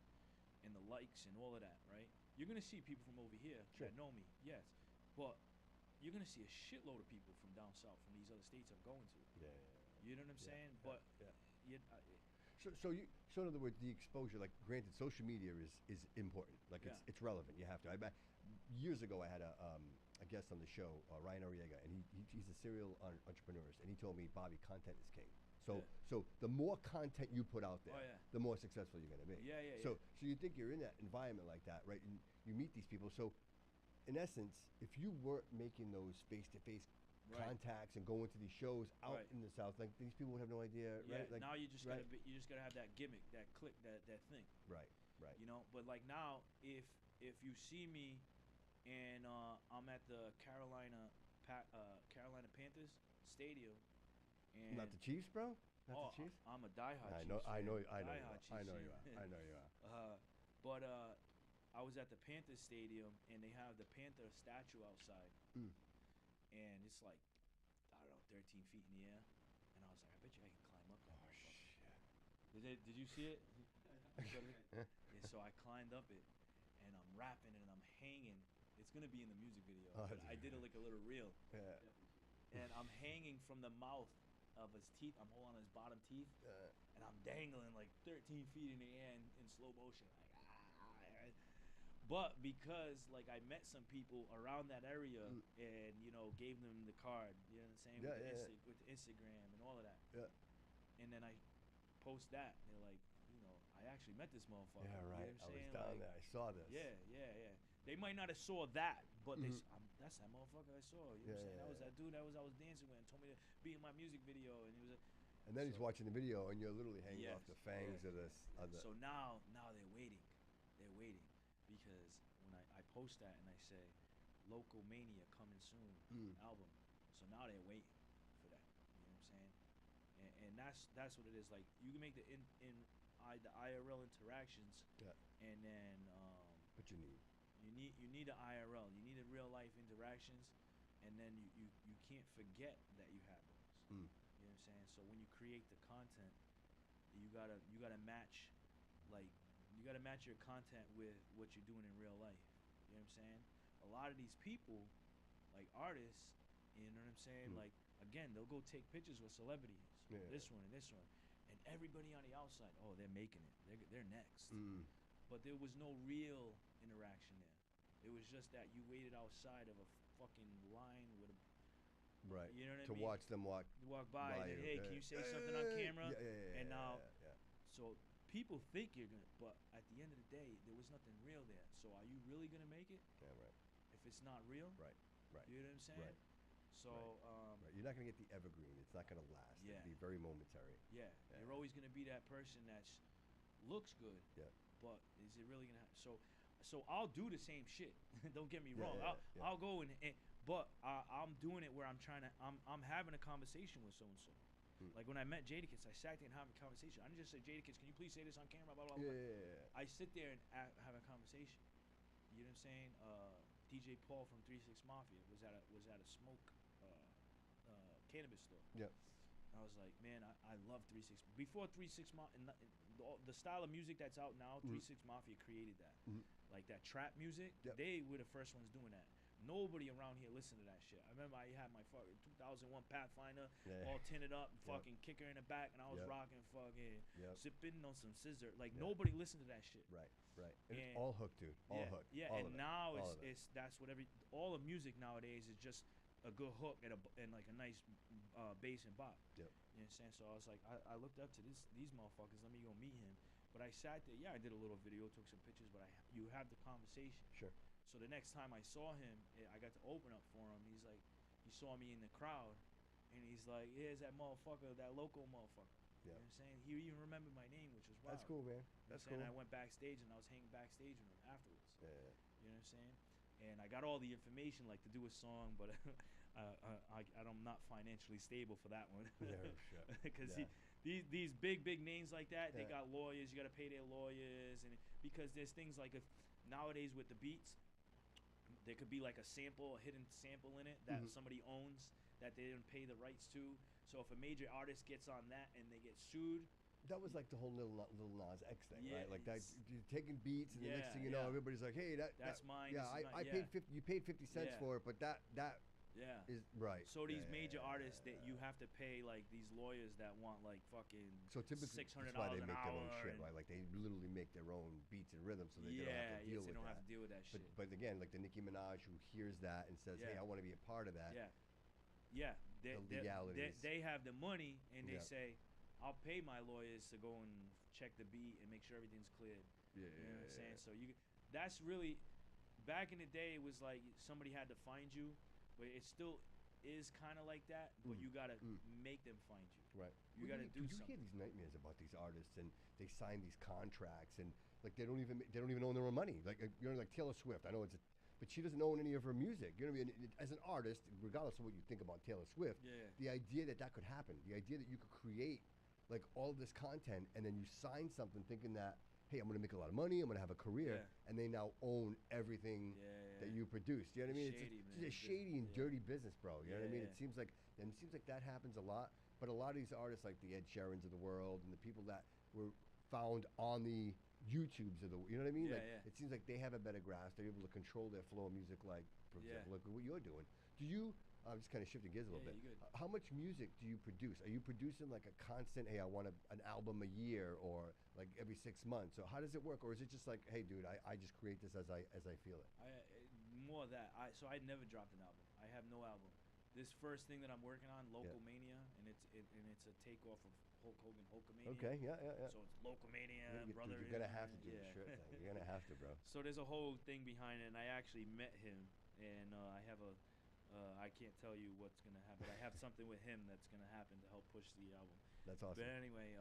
Speaker 2: and the likes and all of that, right, you're going to see people from over here that know me, yes. But you're going to see a shitload of people from down south, from these other states I'm going to. You know what I'm saying? But
Speaker 1: So in other words, the exposure, like granted, social media is important. Like it's relevant. You have to. Years ago, I had a guest on the show, Ryan Arriaga, and he's a serial entrepreneur, and he told me, Bobby, content is king. So the more content you put out there, the more successful you're going to be. So you think you're in that environment like that, right? And you meet these people. So in essence, if you weren't making those face-to-face contacts and going to these shows out in the South, like these people would have no idea, right? Like,
Speaker 2: now you just gotta have that gimmick, that click, that thing. Right. You know, but like now, if you see me and I'm at the Carolina Panthers stadium, and
Speaker 1: not the Chiefs, bro. Not the Chiefs.
Speaker 2: I'm a diehard.
Speaker 1: I know you are. I know you are.
Speaker 2: But I was at the Panthers stadium and they have the Panther statue outside. And it's like, I don't know, 13 feet in the air. And I was like, I bet you I can climb up that.
Speaker 1: Oh, shit.
Speaker 2: Did you see it? So I climbed up it, and I'm rapping and I'm hanging. It's going to be in the music video. But I did it like a little reel. And I'm hanging from the mouth of his teeth. I'm holding on his bottom teeth. And I'm dangling like 13 feet in the air in slow motion. Like, but because like I met some people around that area and you know gave them the card, you know what I'm saying, with Instagram and all of that. And then I post that, and they're like, you know, I actually met this motherfucker.
Speaker 1: Yeah, right.
Speaker 2: You know what I'm saying?
Speaker 1: I was down there. I saw this.
Speaker 2: Yeah. They might not have saw that, but that's that motherfucker I saw. You know what I'm saying? That was that dude that I was dancing with and told me to be in my music video, and he was.
Speaker 1: And then he's watching the video, and you're literally hanging off the fangs of this.
Speaker 2: So now they're waiting. They're waiting. Because when I post that and I say, Local Mania coming soon, album. So now they're waiting for that. You know what I'm saying? And that's what it is. Like you can make the IRL interactions, and then
Speaker 1: but you
Speaker 2: need the IRL. You need the real life interactions, and then you can't forget that you have those. You know what I'm saying? So when you create the content, you gotta match, like. You got to match your content with what you're doing in real life. You know what I'm saying? A lot of these people, like artists, you know what I'm saying? Like, again, they'll go take pictures with celebrities. This one and this one. And everybody on the outside, oh, they're making it. They're next. But there was no real interaction there. It was just that you waited outside of a fucking line with a...
Speaker 1: Right.
Speaker 2: You know what I
Speaker 1: mean?
Speaker 2: To
Speaker 1: watch them walk
Speaker 2: by and, hey, can you say something on camera? And now... So... People think you're gonna, but at the end of the day, there was nothing real there. So are you really gonna make it?
Speaker 1: Yeah, right.
Speaker 2: If it's not real,
Speaker 1: right.
Speaker 2: You know what I'm saying?
Speaker 1: Right.
Speaker 2: So,
Speaker 1: you're not gonna get the evergreen. It's not gonna last. It'll be very momentary.
Speaker 2: You're always gonna be that person that looks good. But is it really gonna? So I'll do the same shit. Don't get me wrong. I'll go but I'm doing it where I'm having a conversation with so and so. Like when I met Jadakiss, I sat there and had a conversation. I didn't just say, Jadakiss, can you please say this on camera? Blah, blah, blah. I sit there and have a conversation. You know what I'm saying? DJ Paul from 3 6 Mafia was at a smoke cannabis store. I was like, man, I love 3 6. Before 3 6 Mafia, the style of music that's out now, 3 6 Mafia created that. like that trap music.
Speaker 1: Yep.
Speaker 2: They were the first ones doing that. Nobody around here listened to that shit. I remember I had my fucking 2001 Pathfinder, all tinted up, fucking kicker in the back, and I was rocking fucking sipping on some scissor. Like nobody listened to that shit.
Speaker 1: Right. And it's all hooked, dude. All hooked.
Speaker 2: Yeah,
Speaker 1: all
Speaker 2: and now it's that's what all the music nowadays is just a good hook and like a nice bass and bop.
Speaker 1: Yep.
Speaker 2: You know what I'm saying? So I was like, I looked up to these motherfuckers. Let me go meet him. But I sat there. Yeah, I did a little video, took some pictures. But you have the conversation.
Speaker 1: Sure.
Speaker 2: So the next time I saw him, I got to open up for him. He's like, he saw me in the crowd, and he's like, "Here's that motherfucker, that local motherfucker."
Speaker 1: Yeah.
Speaker 2: You know what I'm saying? He even remembered my name, which was wild.
Speaker 1: That's cool, man. That's cool.
Speaker 2: And I went backstage, and I was hanging backstage with him afterwards.
Speaker 1: Yeah.
Speaker 2: You know what I'm saying? And I got all the information, like to do a song, but I'm not financially stable for that one. Because these big names like that, they got lawyers. You got to pay their lawyers, and because there's things like nowadays with the beats, there could be like a hidden sample in it that somebody owns that they didn't pay the rights to. So if a major artist gets on that and they get sued.
Speaker 1: That was like the whole little Nas X thing, right? Like that, you're taking beats, and the next thing you know, everybody's like, "Hey, that's mine." Yeah, I paid 50. You paid 50 cents for it, but that is right.
Speaker 2: So these major artists that you have to pay, like these lawyers that want like fucking $600
Speaker 1: that's why they
Speaker 2: an
Speaker 1: make
Speaker 2: hour.
Speaker 1: Their own shit, right? Like they literally make their own beats and rhythms, so they don't have to deal with that.
Speaker 2: They don't have to deal with that shit.
Speaker 1: But again, like the Nicki Minaj who hears that and says, "Hey, I want to be a part of that."
Speaker 2: Yeah.
Speaker 1: The legalities.
Speaker 2: They have the money, and they say, "I'll pay my lawyers to go and check the beat and make sure everything's cleared." You know what I'm saying? So that's really, back in the day, it was like somebody had to find you, but it still is kind of like that. But you gotta make them find you.
Speaker 1: Right.
Speaker 2: You gotta do something.
Speaker 1: You hear these nightmares about these artists, and they sign these contracts, and like they don't even own their own money. Like like Taylor Swift. I know but she doesn't own any of her music. You know what I mean? As an artist, regardless of what you think about Taylor Swift, the idea that could happen, the idea that you could create like all of this content, and then you sign something thinking that, hey, I'm going to make a lot of money, I'm going to have a career, and they now own everything that you produce. You know what I mean? It's a shady and dirty business, bro. You know what I mean? It seems like that happens a lot. But a lot of these artists, like the Ed Sheerans of the world, and the people that were found on the YouTubes of the, you know what I mean? It seems like they have a better grasp. They're able to control their flow of music, like, for example, like what you're doing. Do you? I'm just kind of shifting gears a little bit. How much music do you produce? Are you producing like a constant, hey, I want an album a year, or like every 6 months? So how does it work? Or is it just like, hey, dude, I just create this as I feel it?
Speaker 2: More of that. So I never dropped an album. I have no album. This first thing that I'm working on, Local Mania, and it's a takeoff of Hulk Hogan, Hulkamania.
Speaker 1: Okay, yeah.
Speaker 2: So it's Localmania, brother.
Speaker 1: You're gonna have to do the shirt thing. You're gonna have to, bro.
Speaker 2: So there's a whole thing behind it, and I actually met him, and I have I can't tell you what's gonna happen. I have something with him that's gonna happen to help push the album.
Speaker 1: That's awesome.
Speaker 2: But anyway,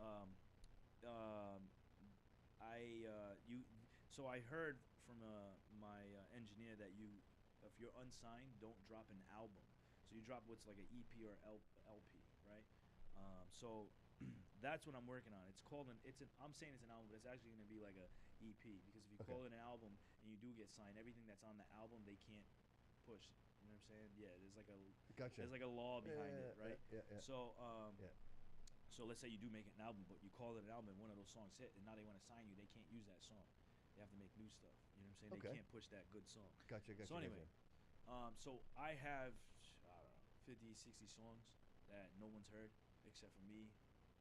Speaker 2: So I heard from my engineer that if you're unsigned, don't drop an album. So you drop what's like an EP or LP, right? So that's what I'm working on. I'm saying it's an album, but it's actually going to be like a EP, because if you call it an album and you do get signed, everything that's on the album they can't push. You know what I'm saying? Yeah, there's like a law behind it, right?
Speaker 1: Yeah.
Speaker 2: So so let's say you do make it an album, but you call it an album, and one of those songs hit, and now they want to sign you, they can't use that song. They have to make new stuff. You know what I'm saying? They can't push that good song.
Speaker 1: Gotcha.
Speaker 2: So anyway, so I have 50, 60 songs that no one's heard except for me.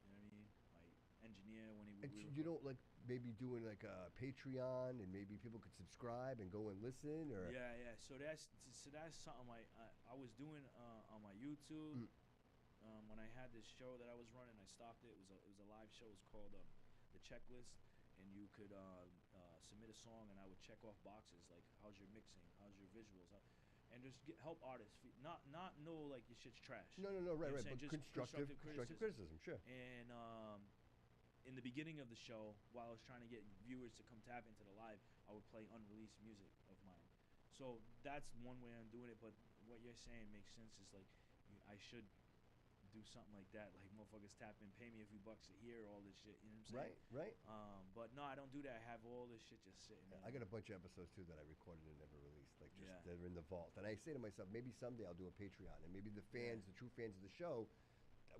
Speaker 2: You know what I mean? My engineer, when he.
Speaker 1: And you don't like maybe doing like a Patreon, and maybe people could subscribe and go and listen, or.
Speaker 2: Yeah. So that's something I was doing on my YouTube. When I had this show that I was running, I stopped it. It was a live show. It was called The Checklist, and you could submit a song, and I would check off boxes like how's your mixing, how's your visuals, and just help artists. Not know like your shit's trash.
Speaker 1: No, right. But just constructive criticism, sure.
Speaker 2: And in the beginning of the show, while I was trying to get viewers to come tap into the live, I would play unreleased music of mine. So that's one way I'm doing it. But what you're saying makes sense. It's like I should do something like that, like motherfuckers tap in, pay me a few bucks to hear all this shit. You know what I'm saying?
Speaker 1: Right.
Speaker 2: But no, I don't do that. I have all this shit just sitting there.
Speaker 1: I got a bunch of episodes too that I recorded and never released, like just they're in the vault. And I say to myself, maybe someday I'll do a Patreon, and maybe the fans, the true fans of the show,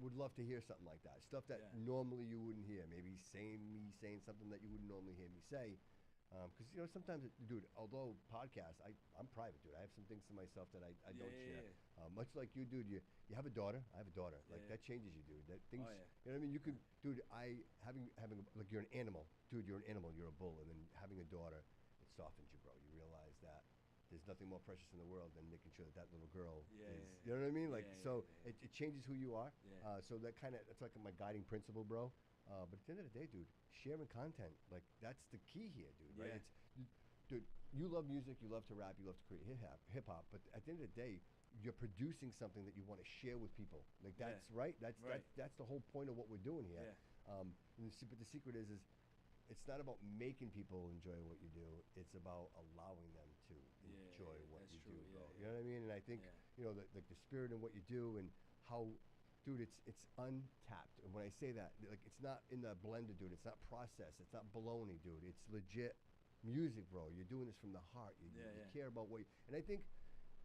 Speaker 1: would love to hear something like that. Stuff that normally you wouldn't hear. Maybe me saying something that you wouldn't normally hear me say. Because sometimes, dude. Although podcasts, I'm private, dude. I have some things to myself that I don't share. Much like you, dude. You have a daughter. I have a daughter. Like that changes you, dude. That things.
Speaker 2: Oh, yeah.
Speaker 1: You know what I mean? You could, dude. Like you're an animal, dude. You're an animal. You're a bull, and then having a daughter, it softens you, bro. You realize that there's nothing more precious in the world than making sure that little girl is. You know what I mean? Like it changes who you are.
Speaker 2: Yeah.
Speaker 1: So that's like my guiding principle, bro. But at the end of the day, dude, sharing content, like that's the key here, dude. Right?
Speaker 2: Yeah.
Speaker 1: Dude, you love music, you love to rap, you love to create hip hop, but at the end of the day, you're producing something that you want to share with people. Like that's right. That's the whole point of what we're doing here.
Speaker 2: Yeah.
Speaker 1: But the secret is it's not about making people enjoy what you do. It's about allowing them to enjoy what you do, bro. You know what I mean? And I think the spirit in what you do and how. Dude, it's untapped. And when I say that, like it's not in the blender, dude. It's not processed. It's not baloney, dude. It's legit music, bro. You're doing this from the heart. You care about and I think,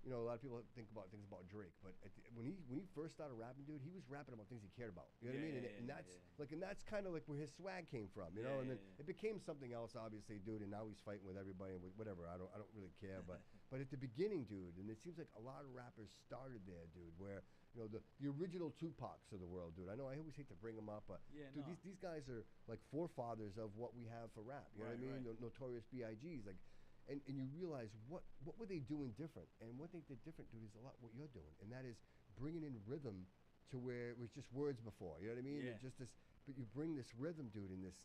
Speaker 1: a lot of people think about things about Drake, but when he first started rapping, dude, he was rapping about things he cared about. You know what I mean? And that's kind of like where his swag came from, and then it became something else, obviously, dude. And now he's fighting with everybody and with whatever. I don't really care, but at the beginning, dude, and it seems like a lot of rappers started there, dude, where. The original Tupacs of the world, dude. I know I always hate to bring them up, but dude, these guys are like forefathers of what we have for rap. You know what I mean? Right. Notorious B.I.G.'s, like, and you realize what were they doing different? And what they did different, dude, is a lot what you're doing, and that is bringing in rhythm to where it was just words before. You know what I mean?
Speaker 2: Yeah.
Speaker 1: Just this, but you bring this rhythm, dude, and this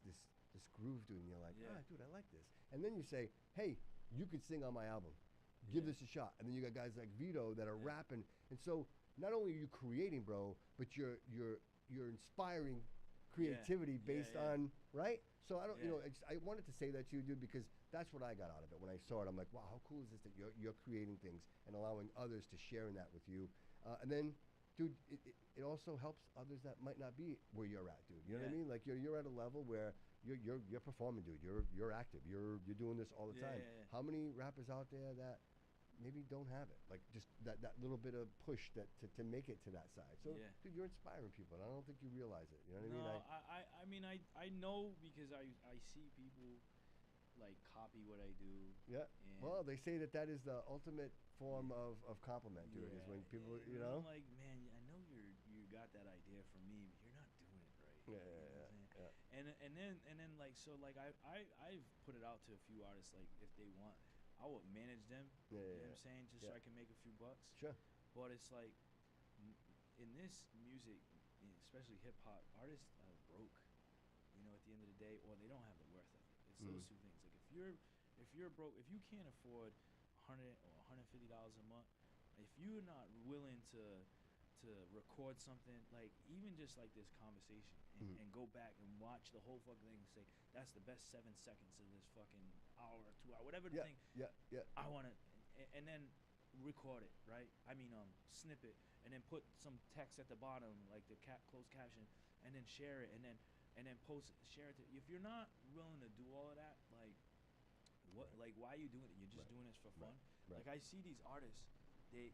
Speaker 1: groove, dude, and you're like, dude, I like this. And then you say, hey, you could sing on my album. Give this a shot. And then you got guys like Vito that are rapping, and so. Not only are you creating, bro, but you're inspiring creativity based on right. So I don't, I wanted to say that to you, dude, because that's what I got out of it when I saw it. I'm like, wow, how cool is this that you're creating things and allowing others to share in that with you, and then, dude, it also helps others that might not be where you're at, dude. You know what I mean? Like you're at a level where you're performing, dude. You're active. You're doing this all the time. How many rappers out there that maybe don't have it, like just that little bit of push to make it to that side. So, dude, you're inspiring people, and I don't think you realize it. You know what I mean?
Speaker 2: I know because I see people like copy what I do.
Speaker 1: Yeah. Well, they say that is the ultimate form of compliment, dude. Is when people,
Speaker 2: I'm like, man, I know you got that idea from me, but you're not doing it right.
Speaker 1: Yeah.
Speaker 2: And then like so like I've put it out to a few artists, like if they want. I would manage them, you know what I'm saying, just so I can make a few bucks.
Speaker 1: Sure.
Speaker 2: But it's like, in this music, especially hip-hop, artists are broke, at the end of the day, or they don't have the worth ethic. It's those two things. Like, if you're broke, if you can't afford $100 or $150 a month, if you're not willing to record something, like, even just like this conversation, and go back and watch the whole fucking thing and say, that's the best 7 seconds of this fucking hour or 2 hour, whatever the thing.
Speaker 1: Yeah.
Speaker 2: I want to, and then record it, right? I mean, snip it, and then put some text at the bottom, like the closed caption, and then share it, and then share it. If you're not willing to do all of that, like, what, like, why are you doing it? You're just doing this for fun.
Speaker 1: Right.
Speaker 2: Like, I see these artists, they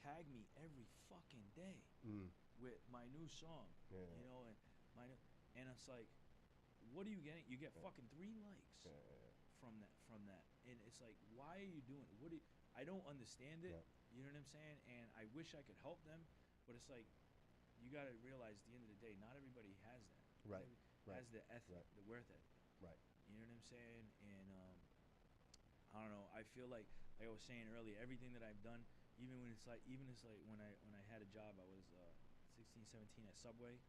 Speaker 2: tag me every fucking day with my new song, and it's like, what are you getting? You get fucking 3 likes from that, and it's like, why are you doing it? I don't understand it. You know what I'm saying? And I wish I could help them, but it's like, you got to realize at the end of the day, not everybody has that. Has the ethic, the worth ethic.
Speaker 1: Right.
Speaker 2: You know what I'm saying? And I don't know. I feel like I was saying earlier, everything that I've done, even it's like when I had a job, I was 16, 17 at Subway,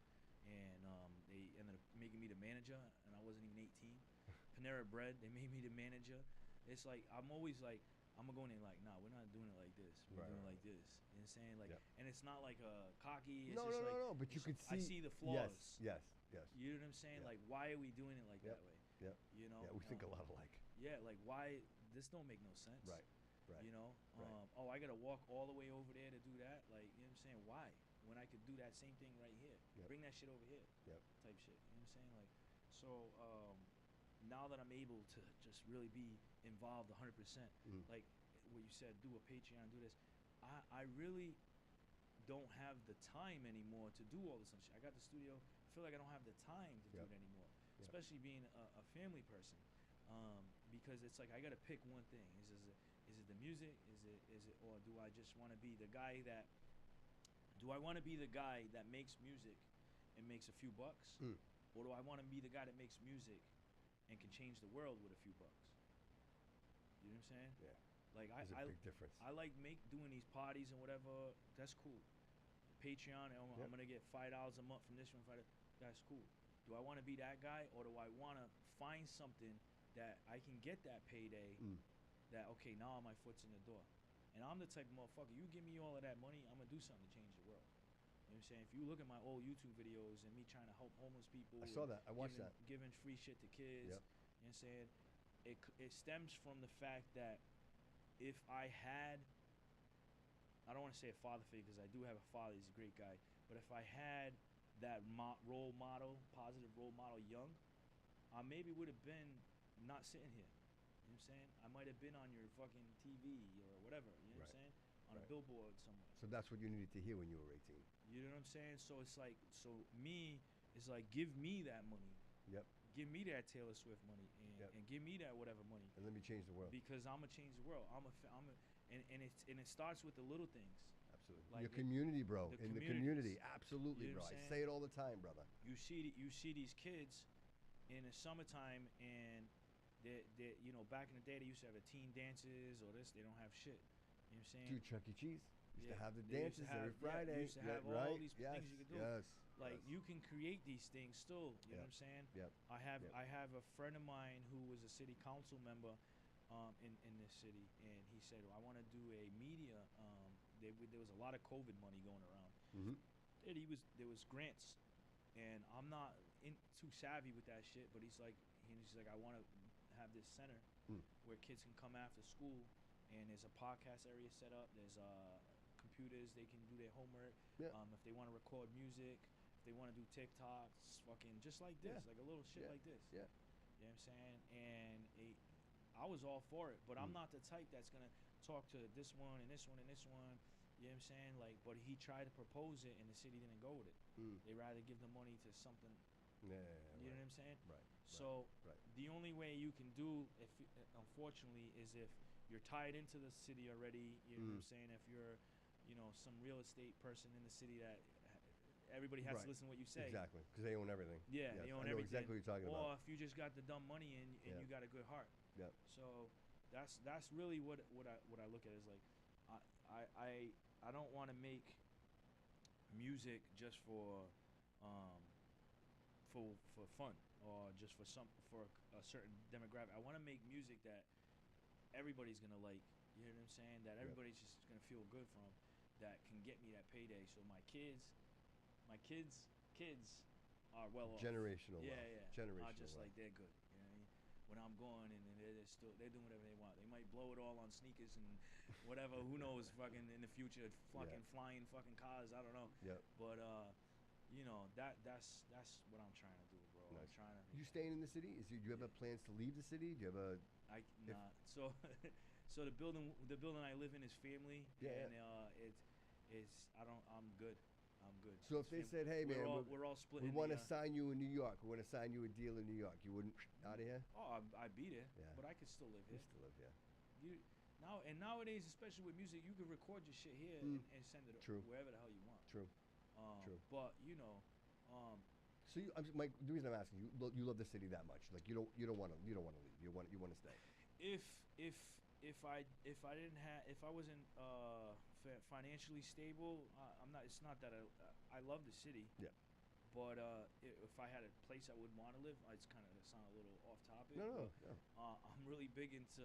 Speaker 2: and they ended up making me the manager, and I wasn't even 18. Panera Bread, they made me the manager. It's like, I'm always like, I'm going in like, nah, we're not doing it like this. We're doing it like this. You know what I'm saying? Like, and it's not like cocky. It's
Speaker 1: no. But you could see.
Speaker 2: I see the flaws.
Speaker 1: Yes.
Speaker 2: You know what I'm saying? Like, why are we doing it like that way?
Speaker 1: Yeah.
Speaker 2: You know?
Speaker 1: Yeah, we think a lot alike.
Speaker 2: Yeah, like, why? This don't make no sense.
Speaker 1: Right.
Speaker 2: You know? Oh, I gotta walk all the way over there to do that. Like, you know what I'm saying? Why? When I could do that same thing right here. Bring that shit over here. Type shit. You know what I'm saying? Like, so now that I'm able to just really be involved 100%, like what you said, do a Patreon, do this. I really don't have the time anymore to do all this other shit. I got the studio. I feel like I don't have the time to do it anymore, especially being a family person. because it's like I gotta pick one thing. Is it the music? Or do I just want to be the guy that? Do I want to be the guy that makes music and makes a few bucks, or do I want to be the guy that makes music and can change the world with a few bucks? You know what I'm saying?
Speaker 1: Yeah.
Speaker 2: Like
Speaker 1: There's a big difference.
Speaker 2: I like doing these parties and whatever. That's cool. Patreon, I'm gonna get $5 a month from this one. That's cool. Do I want to be that guy, or do I want to find something that I can get that payday? That okay, now my foot's in the door, and I'm the type of motherfucker. You give me all of that money, I'm gonna do something to change the world. You know what I'm saying? If you look at my old YouTube videos and me trying to help homeless people,
Speaker 1: I saw that. I watched that.
Speaker 2: Giving free shit to kids.
Speaker 1: Yep.
Speaker 2: You know what I'm saying? It stems from the fact that if I had, I don't want to say a father figure because I do have a father. He's a great guy. But if I had that role model, positive role model, young, I maybe would have been not sitting here. You know what I'm saying? I might have been on your fucking TV or whatever. You know what I'm saying? On a billboard somewhere.
Speaker 1: So that's what you needed to hear when you were 18.
Speaker 2: You know what I'm saying? So it's like, me, it's like, give me that money.
Speaker 1: Yep.
Speaker 2: Give me that Taylor Swift money and give me that whatever money.
Speaker 1: And let me change the world.
Speaker 2: Because I'm gonna change the world. And it starts with the little things.
Speaker 1: Absolutely.
Speaker 2: Like
Speaker 1: your community, bro. In the community, absolutely,
Speaker 2: you know
Speaker 1: bro. I say it all the time, brother.
Speaker 2: You see these kids in the summertime, and they back in the day they used to have the teen dances or this. They don't have shit. You know what I'm saying?
Speaker 1: Dude, Chuck E. Cheese used to have the dances every Friday.
Speaker 2: Used to have all these
Speaker 1: yes.
Speaker 2: things you could do.
Speaker 1: Yes.
Speaker 2: Like you can create these things still. You know what I'm saying?
Speaker 1: Yep.
Speaker 2: I have a friend of mine who was a city council member in this city, and he said, I want to do a media. There was a lot of COVID money going around.
Speaker 1: Mm-hmm.
Speaker 2: And there was grants, and I'm not too savvy with that shit. But he's like, I want to have this center where kids can come after school, and there's a podcast area set up. There's computers, they can do their homework.
Speaker 1: Yeah.
Speaker 2: If they want to record music, if they want to do TikToks, fucking just like this, like a little shit like this.
Speaker 1: Yeah.
Speaker 2: You know what I'm saying? And I was all for it, but I'm not the type that's gonna talk to this one and this one and this one. You know what I'm saying? Like, but he tried to propose it, and the city didn't go with it. They rather give the money to something.
Speaker 1: Yeah.
Speaker 2: You know what I'm saying?
Speaker 1: Right.
Speaker 2: So the only way you can do, unfortunately, is if you're tied into the city already. You know what I'm saying? If you're, some real estate person in the city that everybody has to listen to what you say.
Speaker 1: Exactly, because they own everything.
Speaker 2: Yeah,
Speaker 1: yes.
Speaker 2: they own
Speaker 1: I know
Speaker 2: everything.
Speaker 1: exactly what you're talking about.
Speaker 2: Or if you just got the dumb money and you got a good heart.
Speaker 1: Yeah.
Speaker 2: So that's really what I look at is like, I don't want to make music just for fun or just for a certain demographic. I want to make music that everybody's gonna like. You know what I'm saying? That everybody's just gonna feel good from. That can get me that payday. So my kids are well off.
Speaker 1: Generational.
Speaker 2: Yeah.
Speaker 1: Generational.
Speaker 2: Are just like they're good. You know what I mean? When I'm gone and they're doing whatever they want. They might blow it all on sneakers and whatever. Who knows? Fucking in the future, flying fucking cars. I don't know.
Speaker 1: Yeah.
Speaker 2: But that's what I'm trying to do, bro.
Speaker 1: Nice.
Speaker 2: I'm trying to.
Speaker 1: You staying in the city? Do you have plans to leave the city? Do you have a?
Speaker 2: So the building I live in is family.
Speaker 1: Yeah.
Speaker 2: And I'm good.
Speaker 1: So if they said, hey man,
Speaker 2: we're all split.
Speaker 1: We want to sign you in New York. We want to sign you a deal in New York. You wouldn't out of here?
Speaker 2: Oh, I'd be there.
Speaker 1: Yeah.
Speaker 2: But I could still live here.
Speaker 1: You still live here.
Speaker 2: Nowadays, especially with music, you can record your shit here and send it wherever the hell you want.
Speaker 1: True. True.
Speaker 2: But
Speaker 1: So the reason I'm asking you love the city that much. Like you don't want to leave. You want to stay.
Speaker 2: If I wasn't financially stable, I'm not. It's not that I love the city.
Speaker 1: Yeah.
Speaker 2: But if I had a place I would want to live, it's kind of sound a little off topic.
Speaker 1: No.
Speaker 2: I'm really big into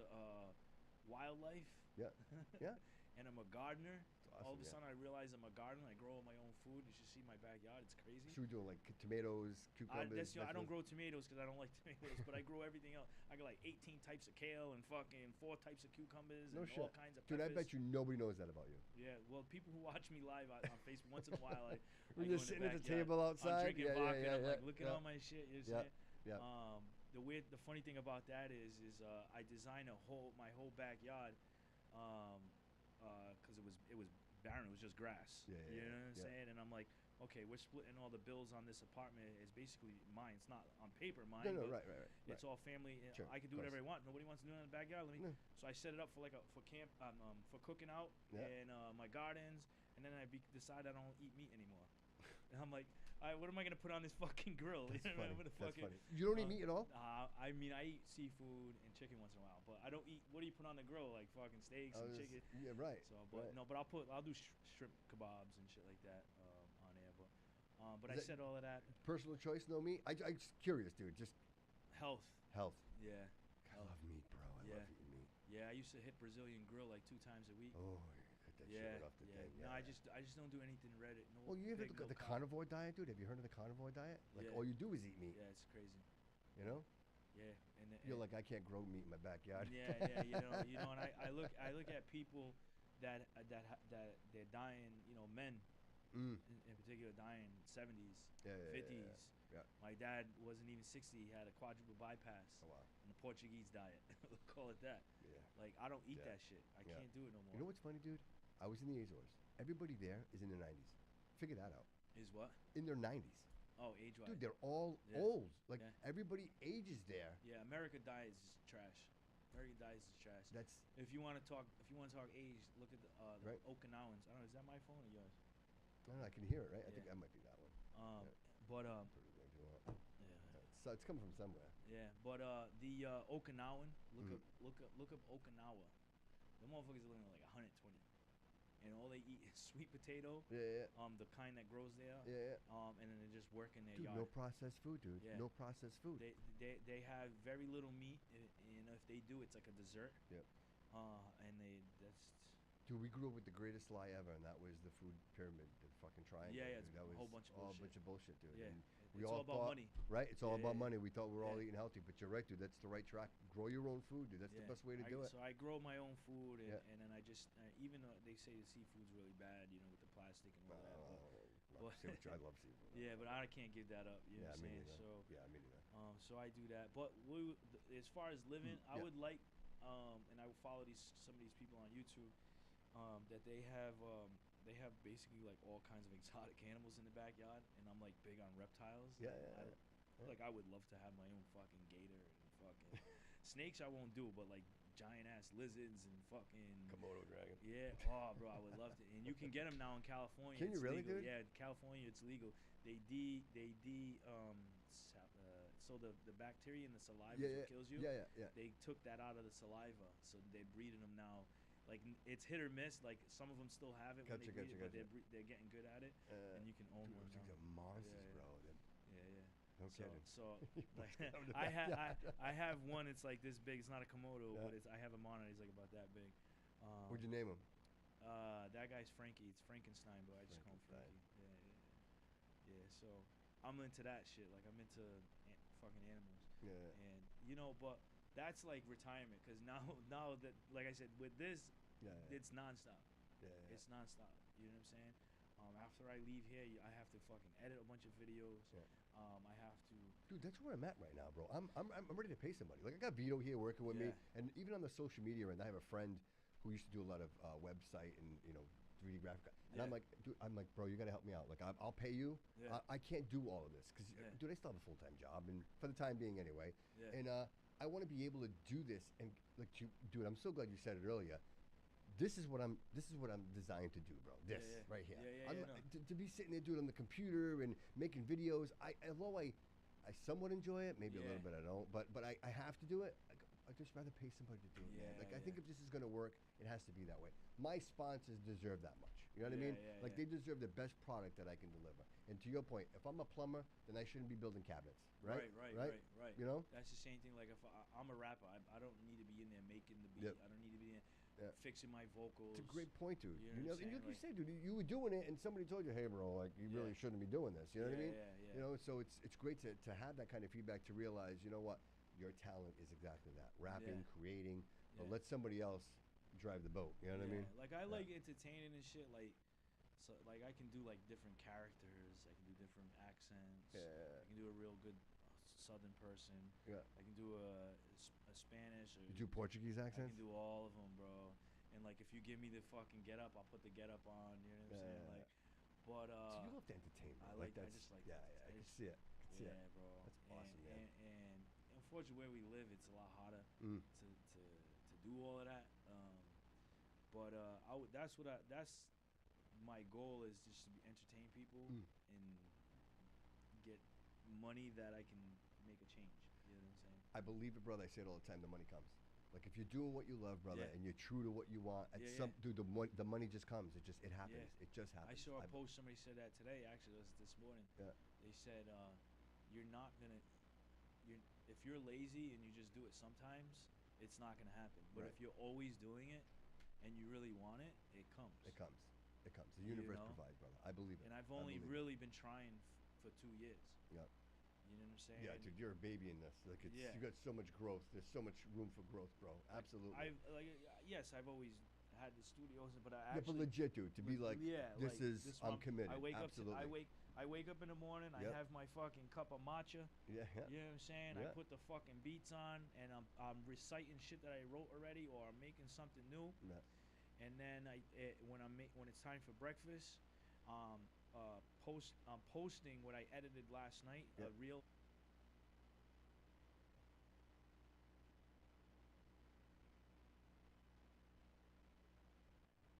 Speaker 2: wildlife.
Speaker 1: Yeah. Yeah.
Speaker 2: And I'm a gardener.
Speaker 1: Awesome,
Speaker 2: all of a sudden, I realize I'm a gardener. I grow all my own food. You should see my backyard. It's crazy.
Speaker 1: So we're doing like tomatoes, cucumbers.
Speaker 2: I don't grow tomatoes because I don't like tomatoes, but I grow everything else. I got like 18 types of kale and fucking 4 types of cucumbers and all kinds of peppers.
Speaker 1: Dude, I bet you nobody knows that about you.
Speaker 2: Yeah, well, people who watch me live on Facebook, once in a while,
Speaker 1: when you're sitting at the table outside,
Speaker 2: I'm drinking vodka, and I'm like, look at all my shit. You know what I'm saying? The funny thing about that is I designed my whole backyard, because it was barren. It was just grass.
Speaker 1: Yeah,
Speaker 2: you know what I'm saying? And I'm like, okay, we're splitting all the bills on this apartment. It's basically mine. It's not on paper mine.
Speaker 1: No,
Speaker 2: but
Speaker 1: right.
Speaker 2: It's all family.
Speaker 1: Sure,
Speaker 2: I can do
Speaker 1: of
Speaker 2: whatever I
Speaker 1: course.
Speaker 2: want. Nobody wants to do it in the backyard.
Speaker 1: No.
Speaker 2: So I set it up for for camp, for cooking out
Speaker 1: Yeah.
Speaker 2: and my gardens. And then I decide I don't eat meat anymore. And I'm like, all right, what am I gonna put on this fucking grill?
Speaker 1: That's
Speaker 2: You know,
Speaker 1: funny.
Speaker 2: what the
Speaker 1: That's
Speaker 2: fucking-
Speaker 1: funny. You don't eat meat at all?
Speaker 2: I mean, I eat seafood and chicken once in a while, but I don't eat. What do you put on the grill? Like fucking steaks and chicken.
Speaker 1: Yeah, right.
Speaker 2: So, but
Speaker 1: right.
Speaker 2: no, but I'll do shrimp kebabs and shit like that on there. But I
Speaker 1: Is that
Speaker 2: said all of that.
Speaker 1: Personal choice, no meat. I'm just curious, dude. Just
Speaker 2: Health.
Speaker 1: health.
Speaker 2: Yeah.
Speaker 1: I love meat, bro. I
Speaker 2: Yeah.
Speaker 1: love eating meat.
Speaker 2: Yeah, I used to hit Brazilian grill like 2 times a week.
Speaker 1: Oh, hit that
Speaker 2: Yeah,
Speaker 1: shit off the thing.
Speaker 2: No,
Speaker 1: Yeah.
Speaker 2: I just don't do anything Reddit. No.
Speaker 1: Well, you ever
Speaker 2: pig,
Speaker 1: look at
Speaker 2: no
Speaker 1: the
Speaker 2: cow.
Speaker 1: carnivore diet, dude? Have you heard of the carnivore diet? Like
Speaker 2: Yeah.
Speaker 1: all you do is eat meat.
Speaker 2: Yeah, it's crazy.
Speaker 1: You know?
Speaker 2: Yeah,
Speaker 1: You're like, I can't grow meat in my backyard.
Speaker 2: Yeah, you know, and I look at people that they're dying, men in particular dying 70s,
Speaker 1: Yeah,
Speaker 2: 50s.
Speaker 1: yeah.
Speaker 2: My dad wasn't even 60; he had a quadruple bypass.
Speaker 1: Oh, wow.
Speaker 2: And the Portuguese diet, call it that.
Speaker 1: Yeah.
Speaker 2: Like I don't eat
Speaker 1: Yeah.
Speaker 2: that shit. I
Speaker 1: Yeah.
Speaker 2: can't do it no more.
Speaker 1: You know what's funny, dude? I was in the Azores. Everybody there is in their 90s. Figure that out.
Speaker 2: Is what?
Speaker 1: In their 90s.
Speaker 2: Oh, age-wise.
Speaker 1: Dude, they're all
Speaker 2: Yeah.
Speaker 1: old. Like,
Speaker 2: Yeah.
Speaker 1: everybody ages there.
Speaker 2: Yeah, America dies is trash. America dies is trash.
Speaker 1: That's
Speaker 2: If you want to talk age, look at the
Speaker 1: Right.
Speaker 2: Okinawans. I don't know. Is that my phone or yours?
Speaker 1: I don't know, I can hear it, right? I
Speaker 2: Yeah.
Speaker 1: think that might be that one. Yeah.
Speaker 2: But
Speaker 1: Put it if you want. So it's coming from somewhere.
Speaker 2: yeah. But the Okinawan.
Speaker 1: Mhm.
Speaker 2: Look up Okinawa. The motherfuckers are living like 120, and all they eat is sweet potato.
Speaker 1: Yeah.
Speaker 2: The kind that grows there.
Speaker 1: Yeah.
Speaker 2: And then they just work in their
Speaker 1: Dude,
Speaker 2: yard.
Speaker 1: no processed food, dude.
Speaker 2: Yeah.
Speaker 1: No processed food.
Speaker 2: They have very little meat, and if they do, it's like a dessert.
Speaker 1: Yep.
Speaker 2: And that's.
Speaker 1: Dude, we grew up with the greatest lie ever, and that was the food pyramid, the fucking triangle.
Speaker 2: Yeah,
Speaker 1: dude.
Speaker 2: it's
Speaker 1: That
Speaker 2: a
Speaker 1: was
Speaker 2: whole bunch of
Speaker 1: all a
Speaker 2: bullshit.
Speaker 1: bunch of bullshit, dude.
Speaker 2: Yeah.
Speaker 1: And
Speaker 2: It's
Speaker 1: we
Speaker 2: all about
Speaker 1: thought,
Speaker 2: money.
Speaker 1: right? It's all
Speaker 2: Yeah,
Speaker 1: about
Speaker 2: yeah.
Speaker 1: money. We thought we were all
Speaker 2: Yeah.
Speaker 1: eating healthy, but you're right, dude. That's the right track. Grow your own food, dude. That's the best way to do it.
Speaker 2: So I grow my own food, and,
Speaker 1: Yeah.
Speaker 2: and then I just even though they say the seafood's really bad, with the plastic and all that.
Speaker 1: I love seafood.
Speaker 2: Yeah, but I can't give that up. You know
Speaker 1: Yeah,
Speaker 2: what I'm
Speaker 1: me
Speaker 2: saying?
Speaker 1: neither.
Speaker 2: So
Speaker 1: Yeah, me neither.
Speaker 2: so I do that. But as far as living, I
Speaker 1: yeah.
Speaker 2: would like, and I would follow some of these people on YouTube, that they have basically like all kinds of exotic animals in the backyard, and I'm like big on reptiles.
Speaker 1: Yeah,
Speaker 2: Like,
Speaker 1: yeah, yeah.
Speaker 2: Like I would love to have my own fucking gator and fucking snakes. I won't do, but like giant ass lizards and fucking.
Speaker 1: Komodo dragon.
Speaker 2: Yeah. Oh, bro, I would love to. And you can get them now in California.
Speaker 1: Can you
Speaker 2: It's
Speaker 1: really,
Speaker 2: legal.
Speaker 1: dude?
Speaker 2: Yeah, California, it's legal. So the bacteria in the saliva is what kills you.
Speaker 1: Yeah.
Speaker 2: They took that out of the saliva, so they're breeding them now. Like it's hit or miss. Like some of them still have it when they breed it, but they're getting good at it, and you can own
Speaker 1: Dude,
Speaker 2: one
Speaker 1: those
Speaker 2: now.
Speaker 1: things are monsters,
Speaker 2: Yeah,
Speaker 1: bro.
Speaker 2: Yeah.
Speaker 1: No
Speaker 2: So,
Speaker 1: kidding.
Speaker 2: so like,
Speaker 1: Out of the
Speaker 2: I
Speaker 1: backyard.
Speaker 2: have one. It's like this big. It's not a Komodo,
Speaker 1: Yeah.
Speaker 2: but I have him on it. He's like about that big.
Speaker 1: What'd you name him?
Speaker 2: That guy's Frankie. It's Frankenstein, but I just call him Frankie. Yeah. So I'm into that shit. Like I'm into fucking animals.
Speaker 1: Yeah.
Speaker 2: And but that's like retirement because now that like I said with this, it's nonstop.
Speaker 1: Yeah.
Speaker 2: It's nonstop. You know what I'm saying? After I leave here, I have to fucking edit a bunch of videos.
Speaker 1: Yeah.
Speaker 2: I have to.
Speaker 1: Dude, that's where I'm at right now, bro. I'm ready to pay somebody. Like I got Vito here working with me,
Speaker 2: Yeah.
Speaker 1: and even on the social media end, I have a friend who used to do a lot of website and 3D graphic. And
Speaker 2: Yeah.
Speaker 1: I'm like, bro, you gotta help me out. Like I'll pay you.
Speaker 2: Yeah.
Speaker 1: I can't do all of this because,
Speaker 2: Yeah.
Speaker 1: dude, I still have a full-time job, and for the time being, anyway.
Speaker 2: Yeah.
Speaker 1: And I want to be able to do this, and like, dude, I'm so glad you said it earlier. This is what I'm designed to do, bro. This right here.
Speaker 2: Yeah,
Speaker 1: to be sitting there, dude, on the computer and making videos. Although I somewhat enjoy it, maybe a little bit I don't, but I have to do it. I'd just rather pay somebody to do it, man. Like I think if this is gonna work, it has to be that way. My sponsors deserve that much. You know what I mean? Like they deserve the best product that I can deliver. And to your point, if I'm a plumber, then I shouldn't be building cabinets, right?
Speaker 2: Right.
Speaker 1: You know?
Speaker 2: That's the same thing. Like if I'm a rapper, I don't need to be in there making the beat.
Speaker 1: Yep.
Speaker 2: I don't need to be in there fixing my vocals.
Speaker 1: It's a great point, dude.
Speaker 2: You know what I'm
Speaker 1: and
Speaker 2: saying?
Speaker 1: like you
Speaker 2: Like-
Speaker 1: said, dude, you were doing it, and somebody told you, "Hey, bro, like you really shouldn't be doing this." You know what I mean?
Speaker 2: Yeah.
Speaker 1: You know, so it's great to have that kind of feedback to realize, you know what, your talent is exactly that: rapping, creating. But let somebody else drive the boat. You know what I mean?
Speaker 2: Like I like entertaining and shit. So like I can do like different characters. I can do different accents.
Speaker 1: Yeah.
Speaker 2: I can do a real good Southern person.
Speaker 1: Yeah.
Speaker 2: I can do a Spanish. Or
Speaker 1: You do Portuguese
Speaker 2: I
Speaker 1: accents?
Speaker 2: can do all of them, bro. And like if you give me the fucking get up, I'll put the get up on. You know what I'm saying? Like, But
Speaker 1: So you love to entertain,
Speaker 2: I
Speaker 1: bro.
Speaker 2: like. I
Speaker 1: that's,
Speaker 2: just like.
Speaker 1: yeah,
Speaker 2: that.
Speaker 1: yeah, I can see it. I can see
Speaker 2: Yeah,
Speaker 1: it.
Speaker 2: bro.
Speaker 1: That's awesome, man.
Speaker 2: And unfortunately, where we live, it's a lot harder
Speaker 1: Mm.
Speaker 2: to do all of that. But that's my goal is just to entertain people
Speaker 1: Mm.
Speaker 2: and get money that I can make a change. You know what I'm saying?
Speaker 1: I believe it, brother. I say it all the time. The money comes. Like if you're doing what you love, brother,
Speaker 2: Yeah.
Speaker 1: and you're true to what you want, dude, the money just comes. It happens.
Speaker 2: Yeah.
Speaker 1: It just
Speaker 2: I
Speaker 1: happens.
Speaker 2: saw a post. Somebody said that today. Actually, it was this morning.
Speaker 1: Yeah.
Speaker 2: They said, "You're not gonna. If you're lazy and you just do it sometimes, it's not gonna happen. But
Speaker 1: Right.
Speaker 2: if you're always doing it, and you really want it, it comes.
Speaker 1: It comes. It comes. The
Speaker 2: You
Speaker 1: universe
Speaker 2: know?
Speaker 1: provides, brother. I believe it.
Speaker 2: And I've
Speaker 1: I
Speaker 2: only
Speaker 1: believe
Speaker 2: really been trying for 2 years.
Speaker 1: Yeah.
Speaker 2: You know what I'm saying?
Speaker 1: Yeah, dude, you're a baby in this. Like it's,
Speaker 2: Yeah.
Speaker 1: you got so much growth. There's so much room for growth, bro. Absolutely.
Speaker 2: Yes, I've always had the studios, but I
Speaker 1: Yeah, but
Speaker 2: actually
Speaker 1: legit, dude. To be like, this
Speaker 2: like,
Speaker 1: is, I'm
Speaker 2: one,
Speaker 1: committed.
Speaker 2: I wake
Speaker 1: Absolutely.
Speaker 2: I wake up in the morning.
Speaker 1: Yep.
Speaker 2: I have my fucking cup of matcha.
Speaker 1: Yeah, yeah.
Speaker 2: You know what I'm saying? I
Speaker 1: Yeah.
Speaker 2: put the fucking beats on, and I'm reciting shit that I wrote already, or I'm making something new.
Speaker 1: Yeah.
Speaker 2: And then when it's time for breakfast, I'm posting what I edited last night,
Speaker 1: Yep.
Speaker 2: a reel